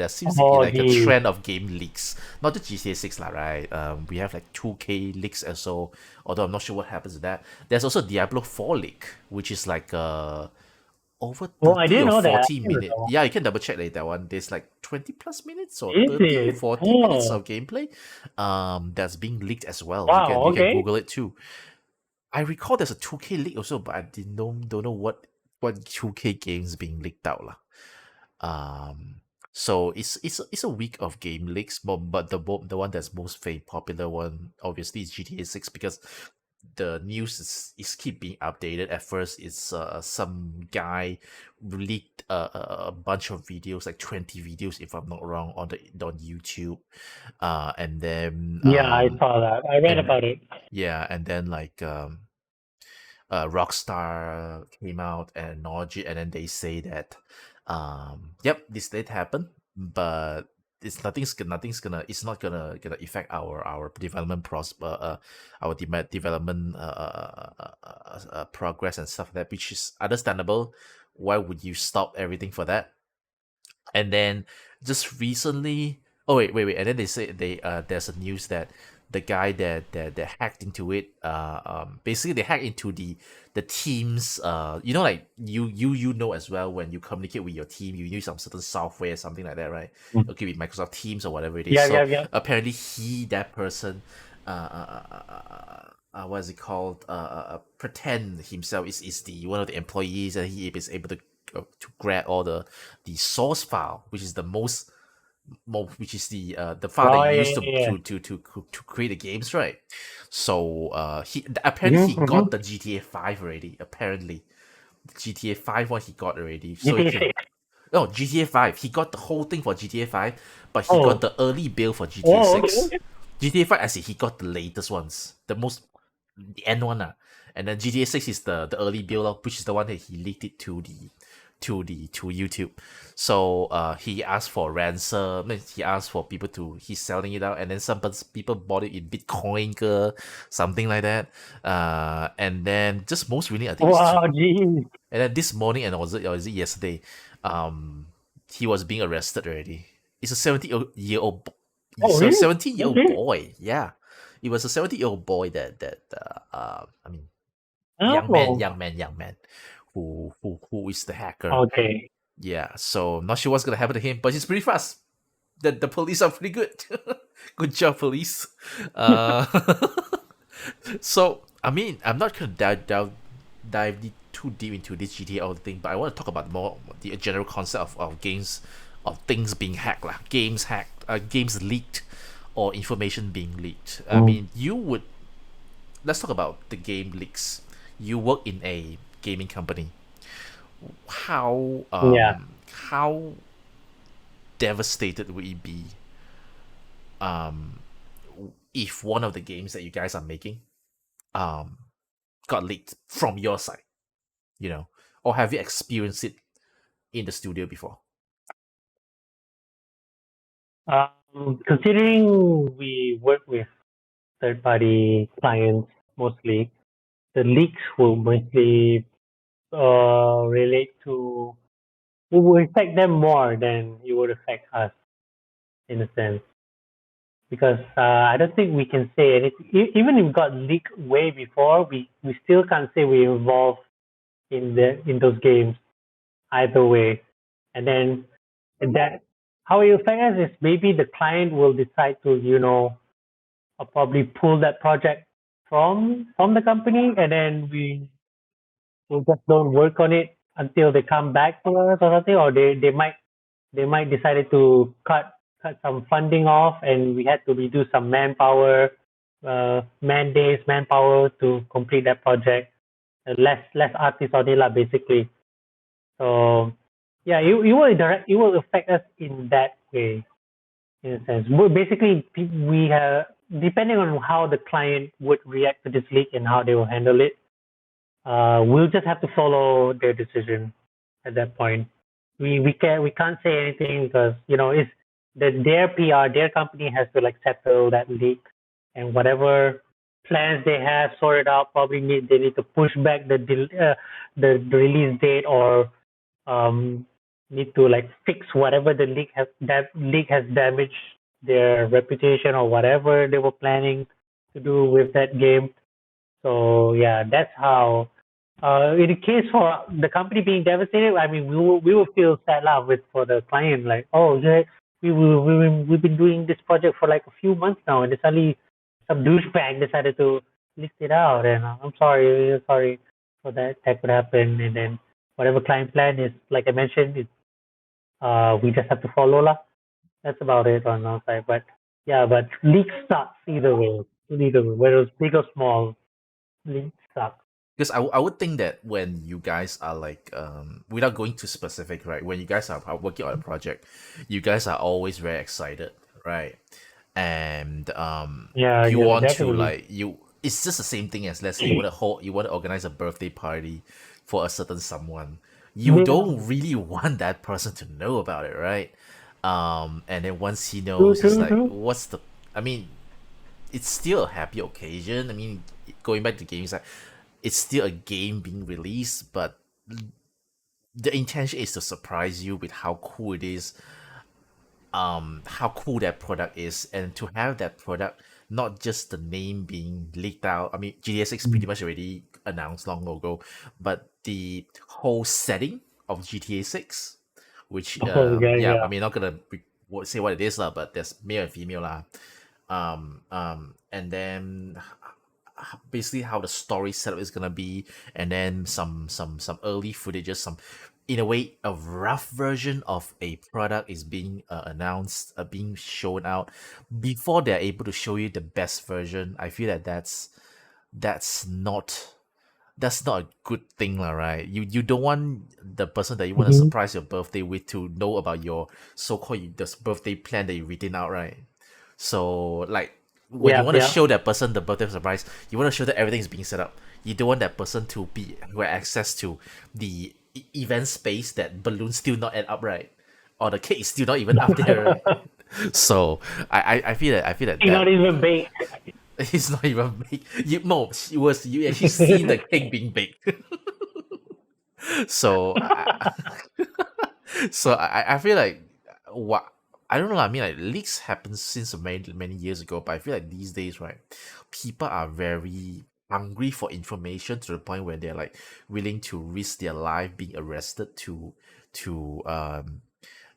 seems to be Oh, like a geez. trend of game leaks, not just GTA 6 lah, right? We have like 2K leaks or so, although I'm not sure what happens to that. There's also Diablo 4 leak, which is like over Oh, I 30 didn't or know that. I 40 didn't minutes. know. Yeah, you can double check later that one. There's like 20 plus minutes or Is 30 it? 40 minutes Oh, of gameplay that's being leaked as well. wow. You can Okay. Google it too. I recall there's a 2K leak also, but I didn't know don't know what 2K games being leaked out lah. Um, so it's a week of game leaks, but the one that's most popular one obviously is GTA 6 because the news is keep being updated. At first, it's some guy leaked a bunch of videos, like 20 videos if I'm not wrong, on YouTube. And then Yeah, I saw that. I read and about it. yeah, and then like Rockstar came out and acknowledged it, and then they say that, yep, this did happen, but nothing's gonna it's not gonna affect our development our development progress and stuff like that, which is understandable. Why would you stop everything for that? And then just recently, oh wait, and then they say there's a news that the guy that hacked into it, basically they hacked into the team's, like you know as well, when you communicate with your team you use some certain software, something like that, right? Mm. Okay, with Microsoft Teams or whatever it is. Yeah, yeah, So yeah. apparently that person, what is it called, pretend himself is the one of the employees, and he is able to grab all the source file, which is the which is the file that Oh, you yeah, use yeah, yeah. to create the games, right? So he apparently he Mm-hmm, mm-hmm. got the GTA 5 already. Apparently GTA 5 one he got already, so he GTA can. 6. No, GTA 5. He got the whole thing for GTA 5, but he got Oh, the early build for GTA oh, okay, 6. okay. GTA 5, I see, he got the latest ones, the end one. And then GTA 6 is the early build, which is the one that he leaked it to YouTube. So he asked for ransom. He asked for people he's selling it out, and then some people bought it in Bitcoin, something like that. And then just most really, I think it's Wow, geez. and then this morning, and or is it yesterday, um, he was being arrested already. It's a 70-year old, Oh, it's a really? 17-year-old Okay. boy. Yeah, it was a 70-year-old boy I mean, Oh, young man, who is the hacker. okay. Yeah, so not sure what's gonna happen to him, but he's pretty fast. The police are pretty good. Good job, police. Uh, so I mean, I'm not gonna dive too deep into this GTA all the thing, but I want to talk about more the general concept of games, of things being hacked, lah. Games hacked, games leaked, or information being leaked. I Mm. mean, let's talk about the game leaks. You work in a gaming company. How Yeah. how devastated would it be, um if one of the games that you guys are making um got leaked from your side, you know, or have you experienced it in the studio before? Considering we work with third-party clients mostly, the leaks will mostly relate to it will affect them more than it would affect us in a sense. Because I don't think we can say anything. Even if it got leaked way before, we still can't say we involved in those games either way. And then that how it affects us is maybe the client will decide to probably pull that project from the company, and then we just don't work on it until they come back to us or something, or they might decided to cut some funding off, and we had to reduce some manpower, man days, manpower to complete that project. Less artists on it lah, basically. So yeah, it will affect us in that way, in a sense. But basically, we have depending on how the client would react to this leak and how they will handle it. We'll just have to follow their decision at that point. We can't say anything because it's their PR, their company has to like settle that leak, and whatever plans they have sorted out probably they need to push back the release date, or um, need to like fix whatever that leak has damaged their reputation or whatever they were planning to do with that game. So yeah, that's how. In the case for the company being devastated, I mean, we will feel sad lah with for the client, like, oh yeah, we've been doing this project for like a few months now, and suddenly some douchebag decided to list it out, and I'm sorry for that could happen, and then whatever client plan is, like I mentioned, we just have to follow lah. That's about it on our side, but yeah, but leaks sucks either way, whether it's big or small, leaks suck. Because I would think that when you guys are like without going too specific, right, when you guys are working on a project, you guys are always very excited, right? And Yeah, you yeah, want to definitely. like you it's just the same thing as, let's say, you want to organize a birthday party for a certain someone. You Yeah, don't really want that person to know about it, right? And then once he true, knows, it's true, like, true. what's the I mean, it's still a happy occasion. I mean, going back to games, like, it's still a game being released, but the intention is to surprise you with how cool it is, how cool that product is, and to have that product, not just the name being leaked out. I mean, GTA 6 Mm. pretty much already announced long ago, but the whole setting of GTA 6, which Oh, yeah, yeah, I yeah. mean, not gonna say what it is lah, but there's male and female lah. And then basically how the story setup is gonna be, and then some early footages, some, in a way, a rough version of a product is being announced, being shown out before they're able to show you the best version. I feel that that's not that's not a good thing, lah, right? You don't want the person that you want to Mm-hmm. surprise your birthday with to know about your so-called this birthday plan that you written out, right? So, like, when you Yeah, want to yeah. show that person the birthday surprise, you want to show that everything is being set up. You don't want that person to be who have access to the event space that balloons still not add up, right? Or the cake is still not even up there, right? So I feel that Not even baked. it's not even baked. You no, it was you actually seen the cake being baked. So I feel like what I don't know. I mean, like, leaks happen since many years ago, but I feel like these days, right, people are very hungry for information to the point where they're like willing to risk their life being arrested to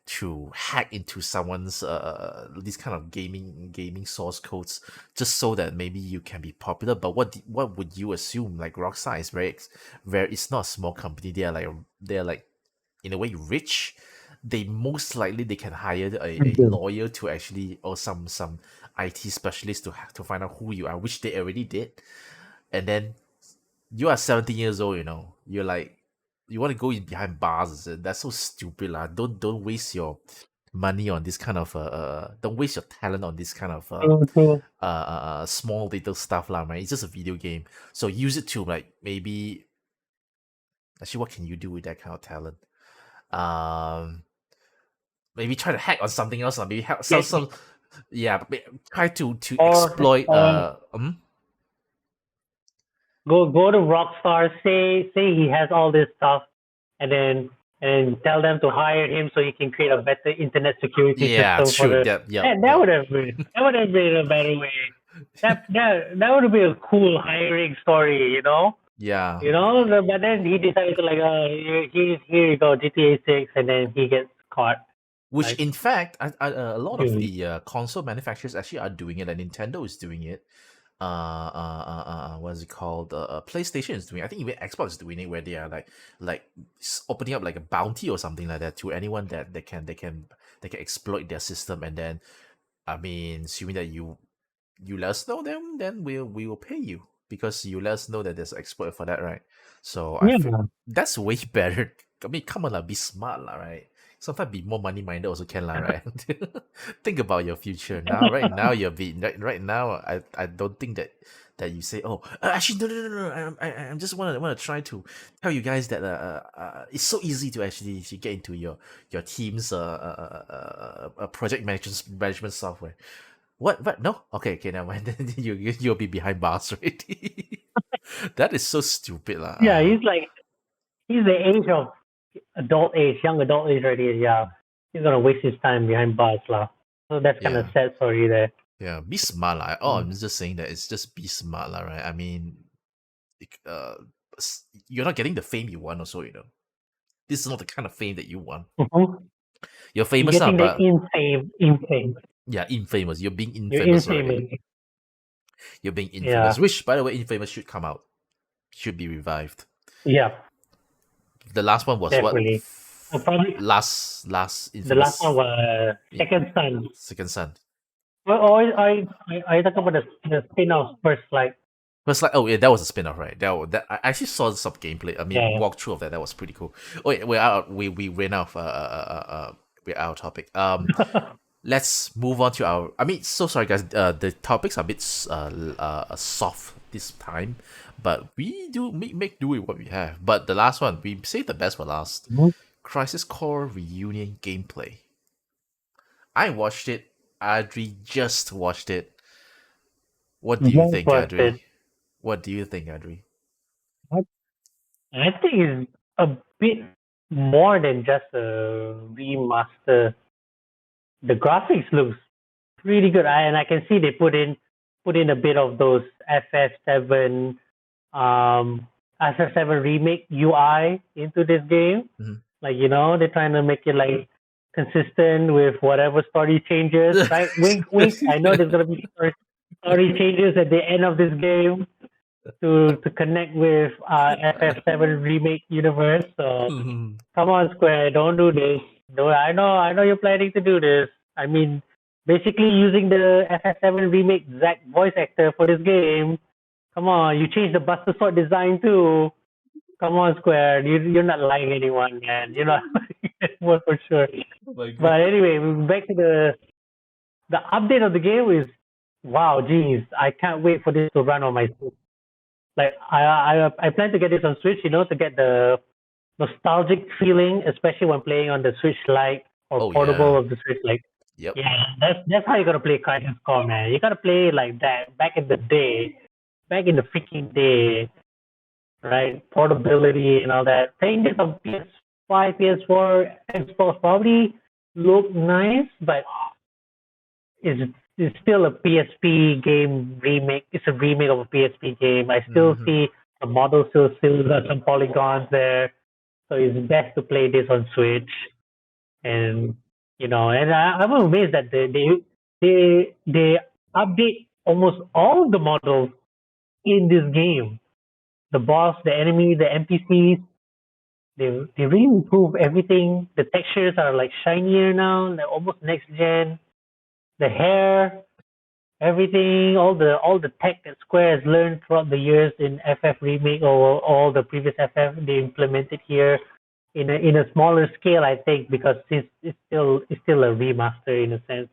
to hack into someone's this kind of gaming source codes, just so that maybe you can be popular. But what would you assume? Like, Rockstar is very, it's not a small company. They're like in a way rich. They most likely they can hire a Mhm. lawyer to actually, or some IT specialist to find out who you are, which they already did. And then you are 17 years old, you're like, you want to go in behind bars. That's so stupid lah. Don't waste money on this kind of don't waste your talent on this kind of True, true. small little stuff lah, right? It's just a video game, so use it to like maybe actually what can you do with that kind of talent? Um, maybe try to hack on something else, or maybe hack Get some yeah, try to or exploit go to Rockstar, say he has all this stuff, and then tell them to hire him so he can create a better internet security yeah, system for true, the. that yep, That yep. would have been a better way. That would have been a cool hiring story, you know. Yeah, You know, but then he decided to like, here you go, GTA 6, and then he gets caught. which Like, in fact, a lot of dude. the console manufacturers actually are doing it. Like Nintendo is doing it. What is it called? PlayStation is doing it. I think even Xbox is doing it, where they are like opening up like a bounty or something like that to anyone that they can exploit their system, and then I mean, assuming that you let us know them, then we will pay you because you let us know that there's an exploit for that, right? So I feel Yeah. that's way better. I mean, come on, lah, be smart, lah, right? Sometimes be more money minded also can, lah, right? Think about your future now. Right now, right now. I don't think that you say, oh, actually, no. I just wanna try to tell you guys that it's so easy to actually get into your team's project management software. What? No. Okay. Now then you'll be behind bars already. That is so stupid, lah. Yeah, he's the age of young adult age already. Yeah, he's gonna waste his time behind bars lah. So that's kind of Yeah. sad story there. Yeah. Be smart, lah. Oh, Mm. I'm just saying that it's just be smart, lah. Right? I mean, you're not getting the fame you want, also. This is not the kind of fame that you want. Mhm. You're You're famous, getting the but infame. yeah, infamous. You're being You're infamous already. infamous. You're being infamous. Yeah, Which, by the way, infamous should come out. Should be revived. yeah, The last one was what? definitely. Probably Last the last one infamous was Second Son. second son. Or I talk about the spin-off first, like It's like, oh yeah, that was a spin-off, right? That I actually saw some gameplay. I mean, yeah. walkthrough of that. That was pretty cool. Oh, wait, we're out. We ran out of we're out of topic. Let's move on to our. I mean, so sorry guys. The topics are a bit soft this time, but we do make do with what we have. But the last one, we saved the best for last. Mhm. Crisis Core reunion gameplay. I watched it. Adri just watched it. What do you Just think, watched it. Adri? What do you think, Adri? I think it's a bit more than just a remaster. The graphics looks pretty good, and I can see they put in a bit of those um, FF7 remake UI into this game. Mhm. Like they're trying to make it like consistent with whatever story changes, right? Wink, wink. I know there's gonna be story changes at the end of this game to connect with FF7 remake universe. So Mhm. come on, Square, don't do this. No, I know you're planning to do this. I mean, basically using the FF7 remake Zack voice actor for this game. Come on, you changed the Buster Sword design too. Come on, Square, you're not lying anyone, man. You're not lying anyone for sure. Oh my god. But anyway, back to the update of the game is wow, geez, I can't wait for this to run on my Switch. Like I plan to get this on Switch, to get the nostalgic feeling, especially when playing on the Switch Lite or Oh portable yeah. of the Switch. Like, Yep. yeah, that's how you gotta play Crisis Core, man. You gotta play like that back in the day, back in the freaking day, right? Portability and all that. Playing this on PS5, PS4, Xbox probably look nice, but it's still a PSP game remake. It's a remake of a PSP game. I still Hmm. see the model still got some polygons there, so it's best to play this on Switch. And I'm amazed that they update almost all the models in this game. The boss, the enemy, the NPCs. They really improve everything. The textures are like shinier now, like almost next gen. The hair, everything, all the tech that Square has learned throughout the years in FF remake or all the previous FF, they implemented here. in a smaller scale, I think, because it's still a remaster in a sense.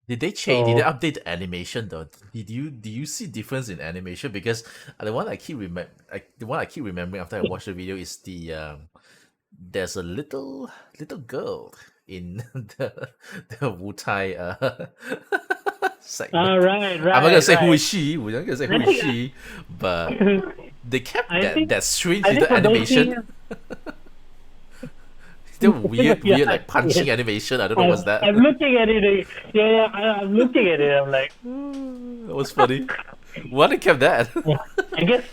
Did they change? Did they So update the animation though? Did you see difference in animation? Because the one I keep remembering after I watched the video is there's a little girl in the Wu Tai segment. right, I'm not gonna right, say who right. is she. We're not gonna say who I is think she, but they kept I think that strange I think little for those scenes, animation. The yeah, weird like punching yes. animation. I don't know what's that. I'm looking at it. Yeah, I'm looking at it. I'm like, That was funny. Why they kept that? yeah. I guess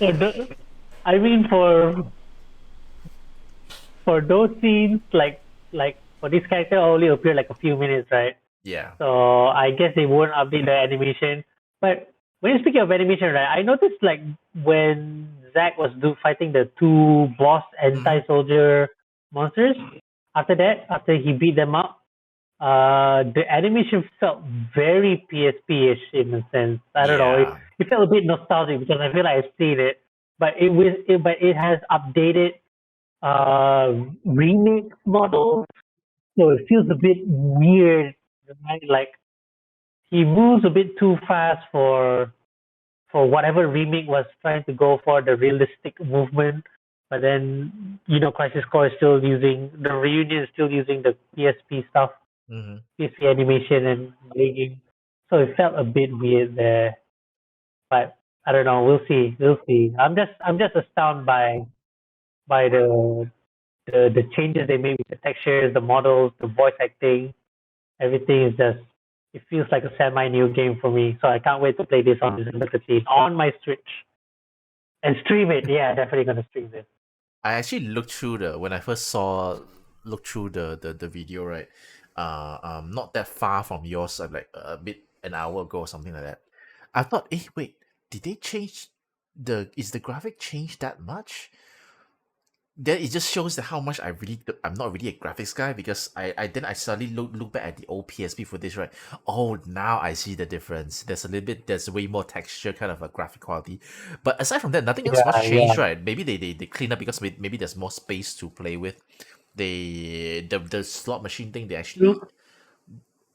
I mean for those scenes, like for this character only appear like a few minutes, right? Yeah. So I guess they won't update the animation. But when you speaking of animation, right, I noticed like when Zack was fighting the two boss Mm-hmm. anti-soldier monsters, after that, after he beat them up, the animation felt very PSP-ish in a sense. I don't know. Yeah. It felt a bit nostalgic because I feel like I've seen it, but but it has updated remake model, so it feels a bit weird, right? Like he moves a bit too fast for whatever remake was trying to go for the realistic movement. But then Crisis Core is still using the reunion is still using the PSP stuff, Mm-hmm. PSP animation and rigging. So it felt a bit weird there. But I don't know. We'll see. We'll see. I'm just astounded by the changes they made with the textures, the models, the voice acting. Everything is just it feels like a semi new game for me. So I can't wait to play this on December 13 on my Switch and stream it. Yeah, definitely gonna stream it. I actually looked through the when I first saw looked through the video, right. Not that far from yours, like a bit an hour ago or something like that. I thought, wait, did they change is the graphic changed that much? Then it just shows that how much I'm not really a graphics guy, because I suddenly look back at the old PSP footage, right. Oh, now I see the difference. There's way more texture, kind of a graphic quality. But aside from that, nothing else much Yeah, changed, yeah. right? Maybe they clean up because maybe there's more space to play with. The slot machine thing, they actually True.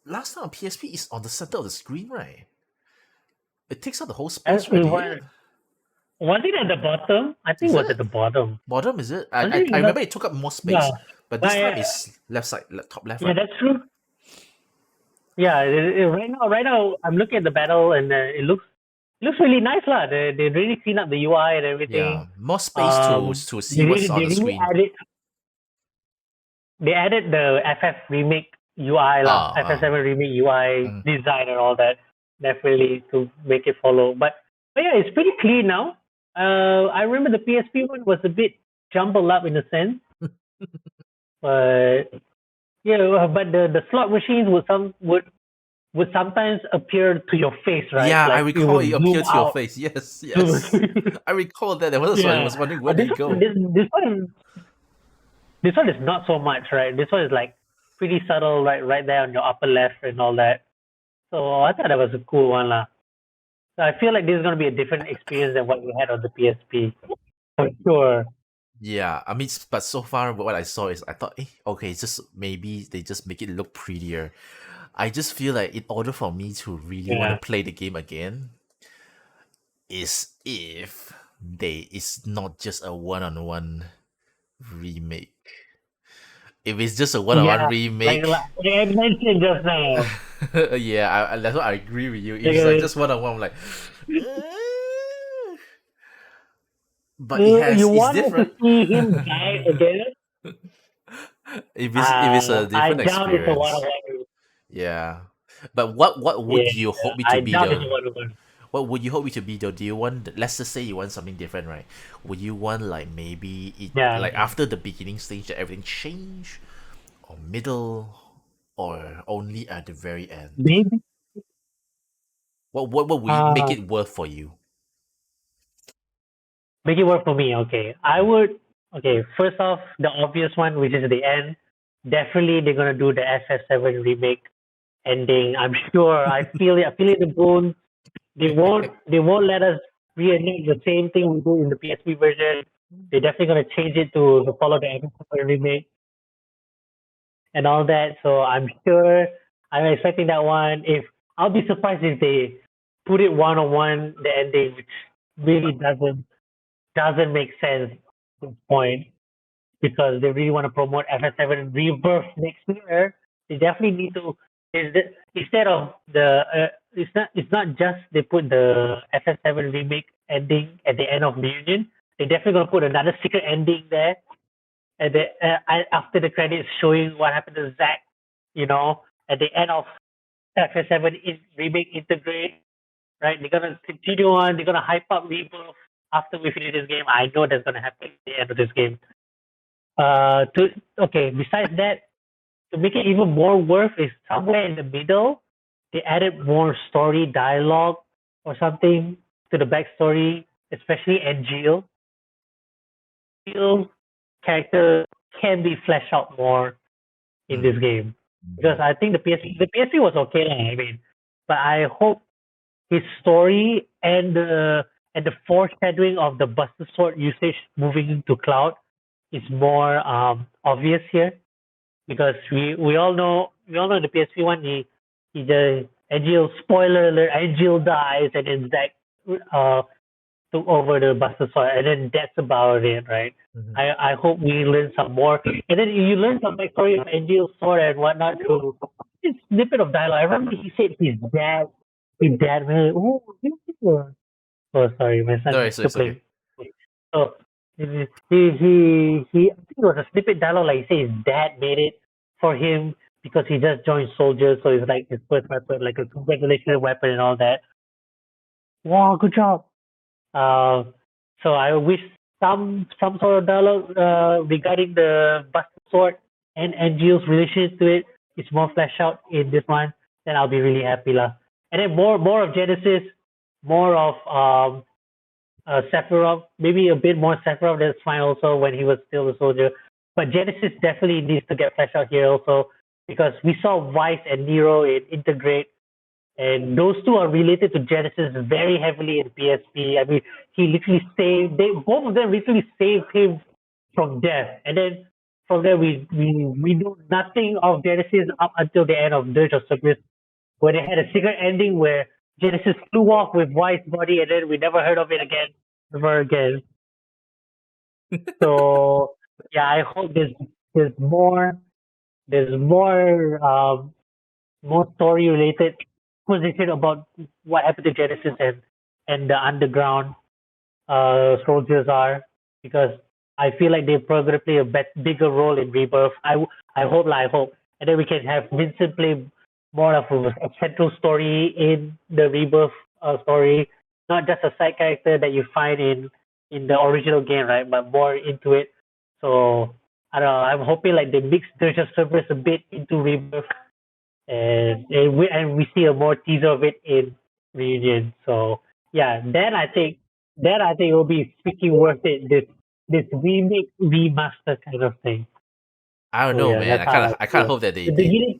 last time on PSP is on the center of the screen, right? It takes up the whole And space, right? it Did it? was it at the bottom? I think Is it was at it the bottom. bottom? Is it? Was it I not? remember it took up more Yeah. space, but this time But, it's left side, top left, yeah, right? that's true. Yeah, right now I'm looking at the battle and it looks really nice lah. They really clean up the UI and everything. Yeah, more space to see They what's really on they the really screen. added the FF remake UI lah, FF7 remake UI Mm. design and all that, definitely to make it follow. But yeah, it's pretty clean now. I remember the PSP one was a bit jumbled up in a sense, but yeah, but the slot machines would sometimes appear to your face, right? Yeah, I Like it recall it would zoom appeared to your out. face. Yes, Zoom. yes. I recall that. I Yeah, was wondering where did this it one, go. this one is not so much, right? This one is like pretty subtle, right there on your upper left and all that. So I thought that was a cool one lah. So I feel like this is gonna be a different experience than what we had on the PSP for sure. Yeah, I mean, but so far what I saw is I thought, okay, it's just maybe they just make it look prettier. I just feel like in order for me to really want to Yeah, play the game again, is if it's not just a one-on-one remake. If it's just a one-on-one yeah. Like, remake, like I mentioned just now. yeah, that's what I agree with you. If it's like Like, just one-on-one, I'm like, "Eh." But it you has it's wanted to different. see him die again? If it's a I different doubt it's a experience, one-on-one. yeah. But what Yeah, would you hope it to I be doubt it's a though? one-on-one. What would you hope it to be though? Do you want, let's just say you want something different, right? Would you want like maybe it Yeah, like after the beginning stage that everything change, or middle, or only at the very end? maybe. What would make Uh, it worth for you? Make it work for me. Okay, I Mm. would. Okay, first off, the obvious one, which is the end. Definitely, they're gonna do the FF7 remake ending. I'm sure. I feel it. I feel it in the bones. They won't let us reenact the same thing we do in the PSP version. They're definitely gonna change it to follow the FF7 remake. and all that. So I'm expecting that one. If I'll be surprised if they put it one on one the ending, which really doesn't make sense at this point because they really want to promote FF7 Rebirth next year. They definitely need to instead of it's not just they put the FF7 remake ending at the end of Reunion. They're definitely gonna put another secret ending there at after the credits showing what happened to Zack. You know, at the end of FF7 remake integrate. Right, they're gonna continue on. They're gonna hype up Rebirth after we finish this game. I know that's gonna happen at the end of this game. To okay. Besides that, to make it even more worth is somewhere in the middle. They added more story dialogue or something to the backstory, especially Angel. Angel character can be fleshed out more in this Mm. game Mhm. because I think the PSP was okay. I mean, but I hope his story and the foreshadowing of the Buster Sword usage moving into cloud is more obvious here because we all know in the PSP one he the Angel spoiler alert Angel dies and then Zack uh took over the Buster Sword and then that's about it, right? Mhm. I hope we learn some more and then you learn some backstory of Angel's sword and whatnot through a snippet of dialogue. I remember he said his dad man, oh sorry, my No, son is still it's okay. playing. So he I think it was a snippet dialogue like he said his dad made it for him because he just joined soldiers, so it's like his first weapon, like a congratulatory weapon and all that. Wow, good job. Uh, so I wish some sort of dialogue regarding the Buster Sword and Angel's relationship to it is more fleshed out in this one. Then I'll be really happy lah. And then more of Genesis, more of Sephiroth, maybe a bit more Sephiroth. That's fine also when he was still a soldier. But Genesis definitely needs to get fleshed out here also because we saw Vice and Nero in Integrate, and those two are related to Genesis very heavily in PSP. I mean, he literally both of them literally saved him from death. And then from there, we know nothing of Genesis up until the end of Dirge of Cerberus, where they had a secret ending where Genesis flew off with White's body, and then we never heard of it again, ever again. So yeah, I hope there's more story related position about what happened to Genesis and the underground soldiers are because I feel like they're probably gonna play a bigger role in Rebirth. I hope, and then we can have Vincent play more of a central story in the Rebirth story, not just a side character that you find in the original game, right? But more into it. So I don't know. I'm hoping like they mix Dirge of Cerberus a bit into Rebirth and we see a more teaser of it in Reunion. So yeah, then I think it will be freaking worth it. This remake remaster kind of thing. I don't So know, yeah, man. that's how I I kind of feel. hope that The beginning,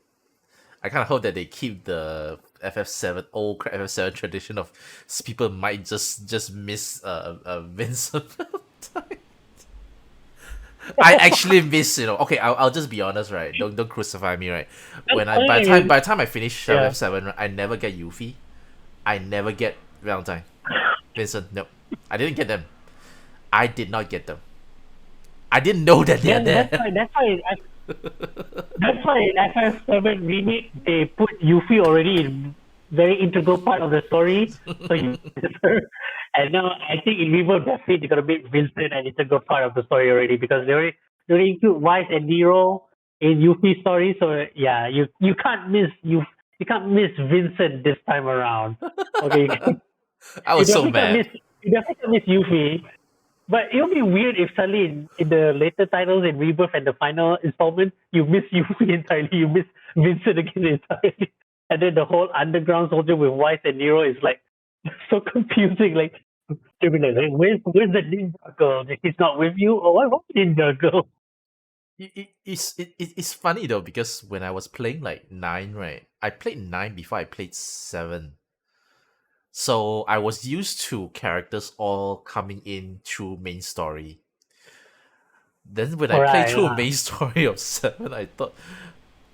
I kind of hope that they keep the FF7 FF7 tradition of people might just miss Vincent. I actually miss, okay, I'll just be honest, right? Don't crucify me, right? that's When I fine. by the time I finish Yeah, FF7, right, I never get Yuffie. I never get Valentine. Vincent, nope. I didn't get them. I did not get them. I didn't know that they are then there. that's why in FF7 remake they put Yuffie already in very integral part of the story. So you and now I think in Rebirth definitely they're gonna make Vincent an integral part of the story already because they already include Weiss and Nero in Yuffie's story. So yeah, you can't miss Vincent this time around. Okay, I you was so definitely can't mad. miss you definitely can't miss Yuffie. But it would be weird if suddenly in the later titles in Rebirth and the final installment, you miss Yuffie entirely, you miss Vincent again entirely. And then the whole underground soldier with Weiss and Nero is like so confusing. Like, you'll be like, hey, where's the ninja girl? He's not with you? Or what ninja girl? It's funny though because when I was playing like 9, right? I played 9 before I played 7. So I was used to characters all coming in through main story. Then when I played Right. through main story of 7, I thought,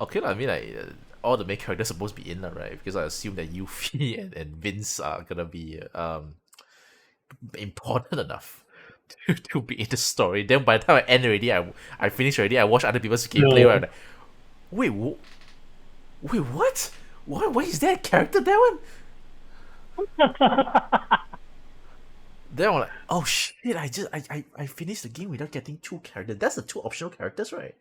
Okay, I mean, like, all the main characters supposed to be in, right? Because I assume that Yuffie and Vince are gonna be important enough to be in the story. Then by the time I end already, I finished already. I watch other people's gameplay. Right, No. like, wait, wait, what? Why is that character that one? Then I'm like, oh shit! I finished the game without getting two characters. That's the two optional characters, right?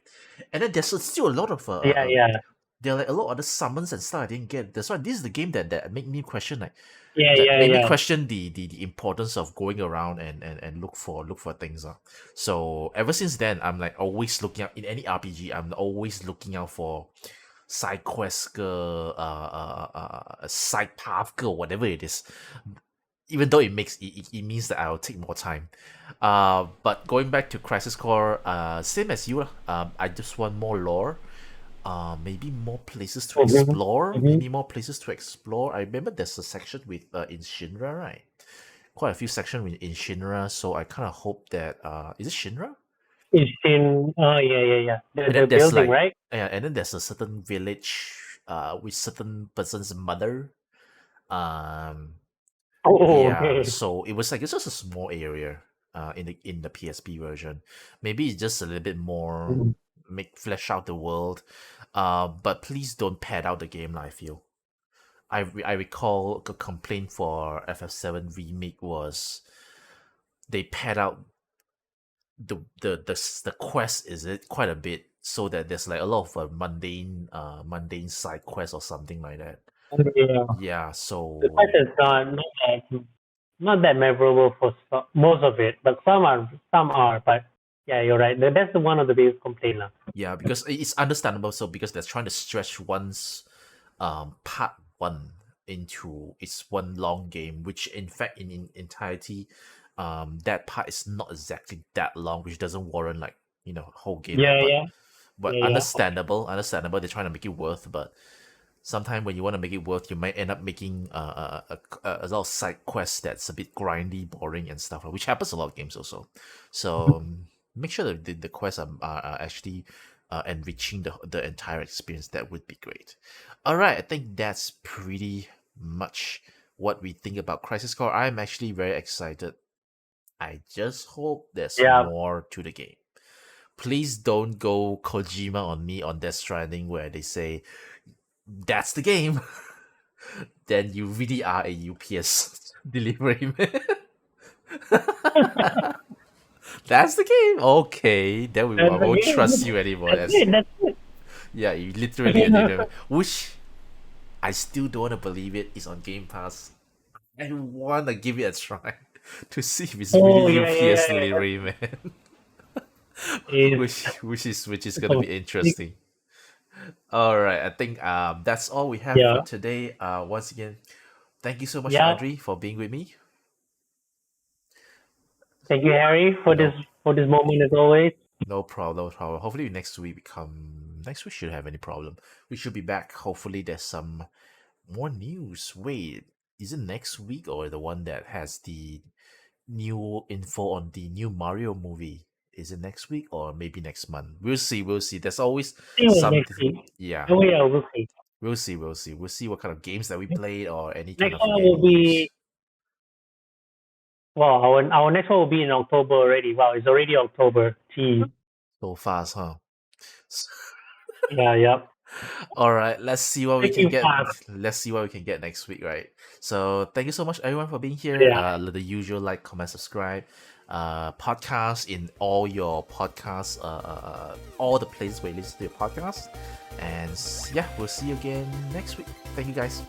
And then there's still a lot of Yeah, yeah, there are like a lot of other summons and stuff I didn't get. That's why this is the game that made me question, like, yeah, that yeah, made me yeah. question the importance of going around and look for things. So ever since then, I'm like always looking out in any RPG. I'm always looking out for side quest, side path, whatever it is. Even though it means that I'll take more time. But going back to Crisis Core, same as you. I just want more lore. Maybe more places to Mm-hmm. explore. Mm-hmm. Maybe more places to explore. I remember there's a section with in Shinra, right? Quite a few sections in Shinra. So I kind of hope that is it Shinra? It's in. Oh, yeah, yeah, yeah. And The then there's building, like right? yeah, and then there's a certain village with certain person's mother. Um, Oh, Yeah, okay. so it was like it's just a small area in the PSP version. Maybe it's just a little bit more Mhm. make flesh out the world. But please don't pad out the game, I feel. I recall the complaint for FF7 remake was they pad out the quest is it quite a bit so that there's like a lot of mundane side quests or something like that. Yeah. Yeah, The fact so is not that memorable for most of it, but some are. But yeah, you're right. That's the one of the biggest complaint, lah. yeah, because it's understandable. So because they're trying to stretch one's part one into its one long game, which in fact in entirety, that part is not exactly that long, which doesn't warrant like whole game lah. Yeah, But yeah, yeah, yeah. understandable. They're trying to make it worth, but sometimes when you want to make it worth, you might end up making a lot of side quests that's a bit grindy, boring, and stuff, which happens a lot of games also. So make sure that the quests are actually enriching the entire experience. That would be great. All right, I think that's pretty much what we think about Crisis Core. I'm actually very excited. I just hope there's Yeah. more to the game. Please don't go Kojima on me on Death Stranding where they say that's the game. Then you really are a UPS delivery man. That's the game. Okay, then I And won't yeah, trust you anymore. that's it. That's it. Yeah, you literally a delivery man. Which I still don't want to believe it is on Game Pass. I want to give it a try to see if it's really Oh yeah, yeah, UPS yeah, yeah. delivery man. Is which is gonna oh, be interesting. All right, I think that's all we have for yeah, today. Once again, thank you so much, yeah. Audrey, for being with me. Thank you, Harry, No for this moment as always. No problem, no problem. Hopefully next week next week should have any problem. We should be back. Hopefully there's some more news. Wait, is it next week or the one that has the new info on the new Mario movie? Is it next week or maybe next month? We'll see, we'll see. There's always I think it was next something. week. Yeah, Oh yeah, we'll see. we'll see what kind of games that we played or any kind Next of one gaming will news. be well, our next one will be in October already. Wow, it's already October. Gee. So fast, huh? Yeah, yeah. All right, let's see what we can Freaking get. fast. Let's see what we can get next week, right? So thank you so much, everyone, for being here. Yeah. The usual like, comment, subscribe. Podcast in all your podcasts, all the places where you listen to your podcast. And yeah, we'll see you again next week. Thank you, guys.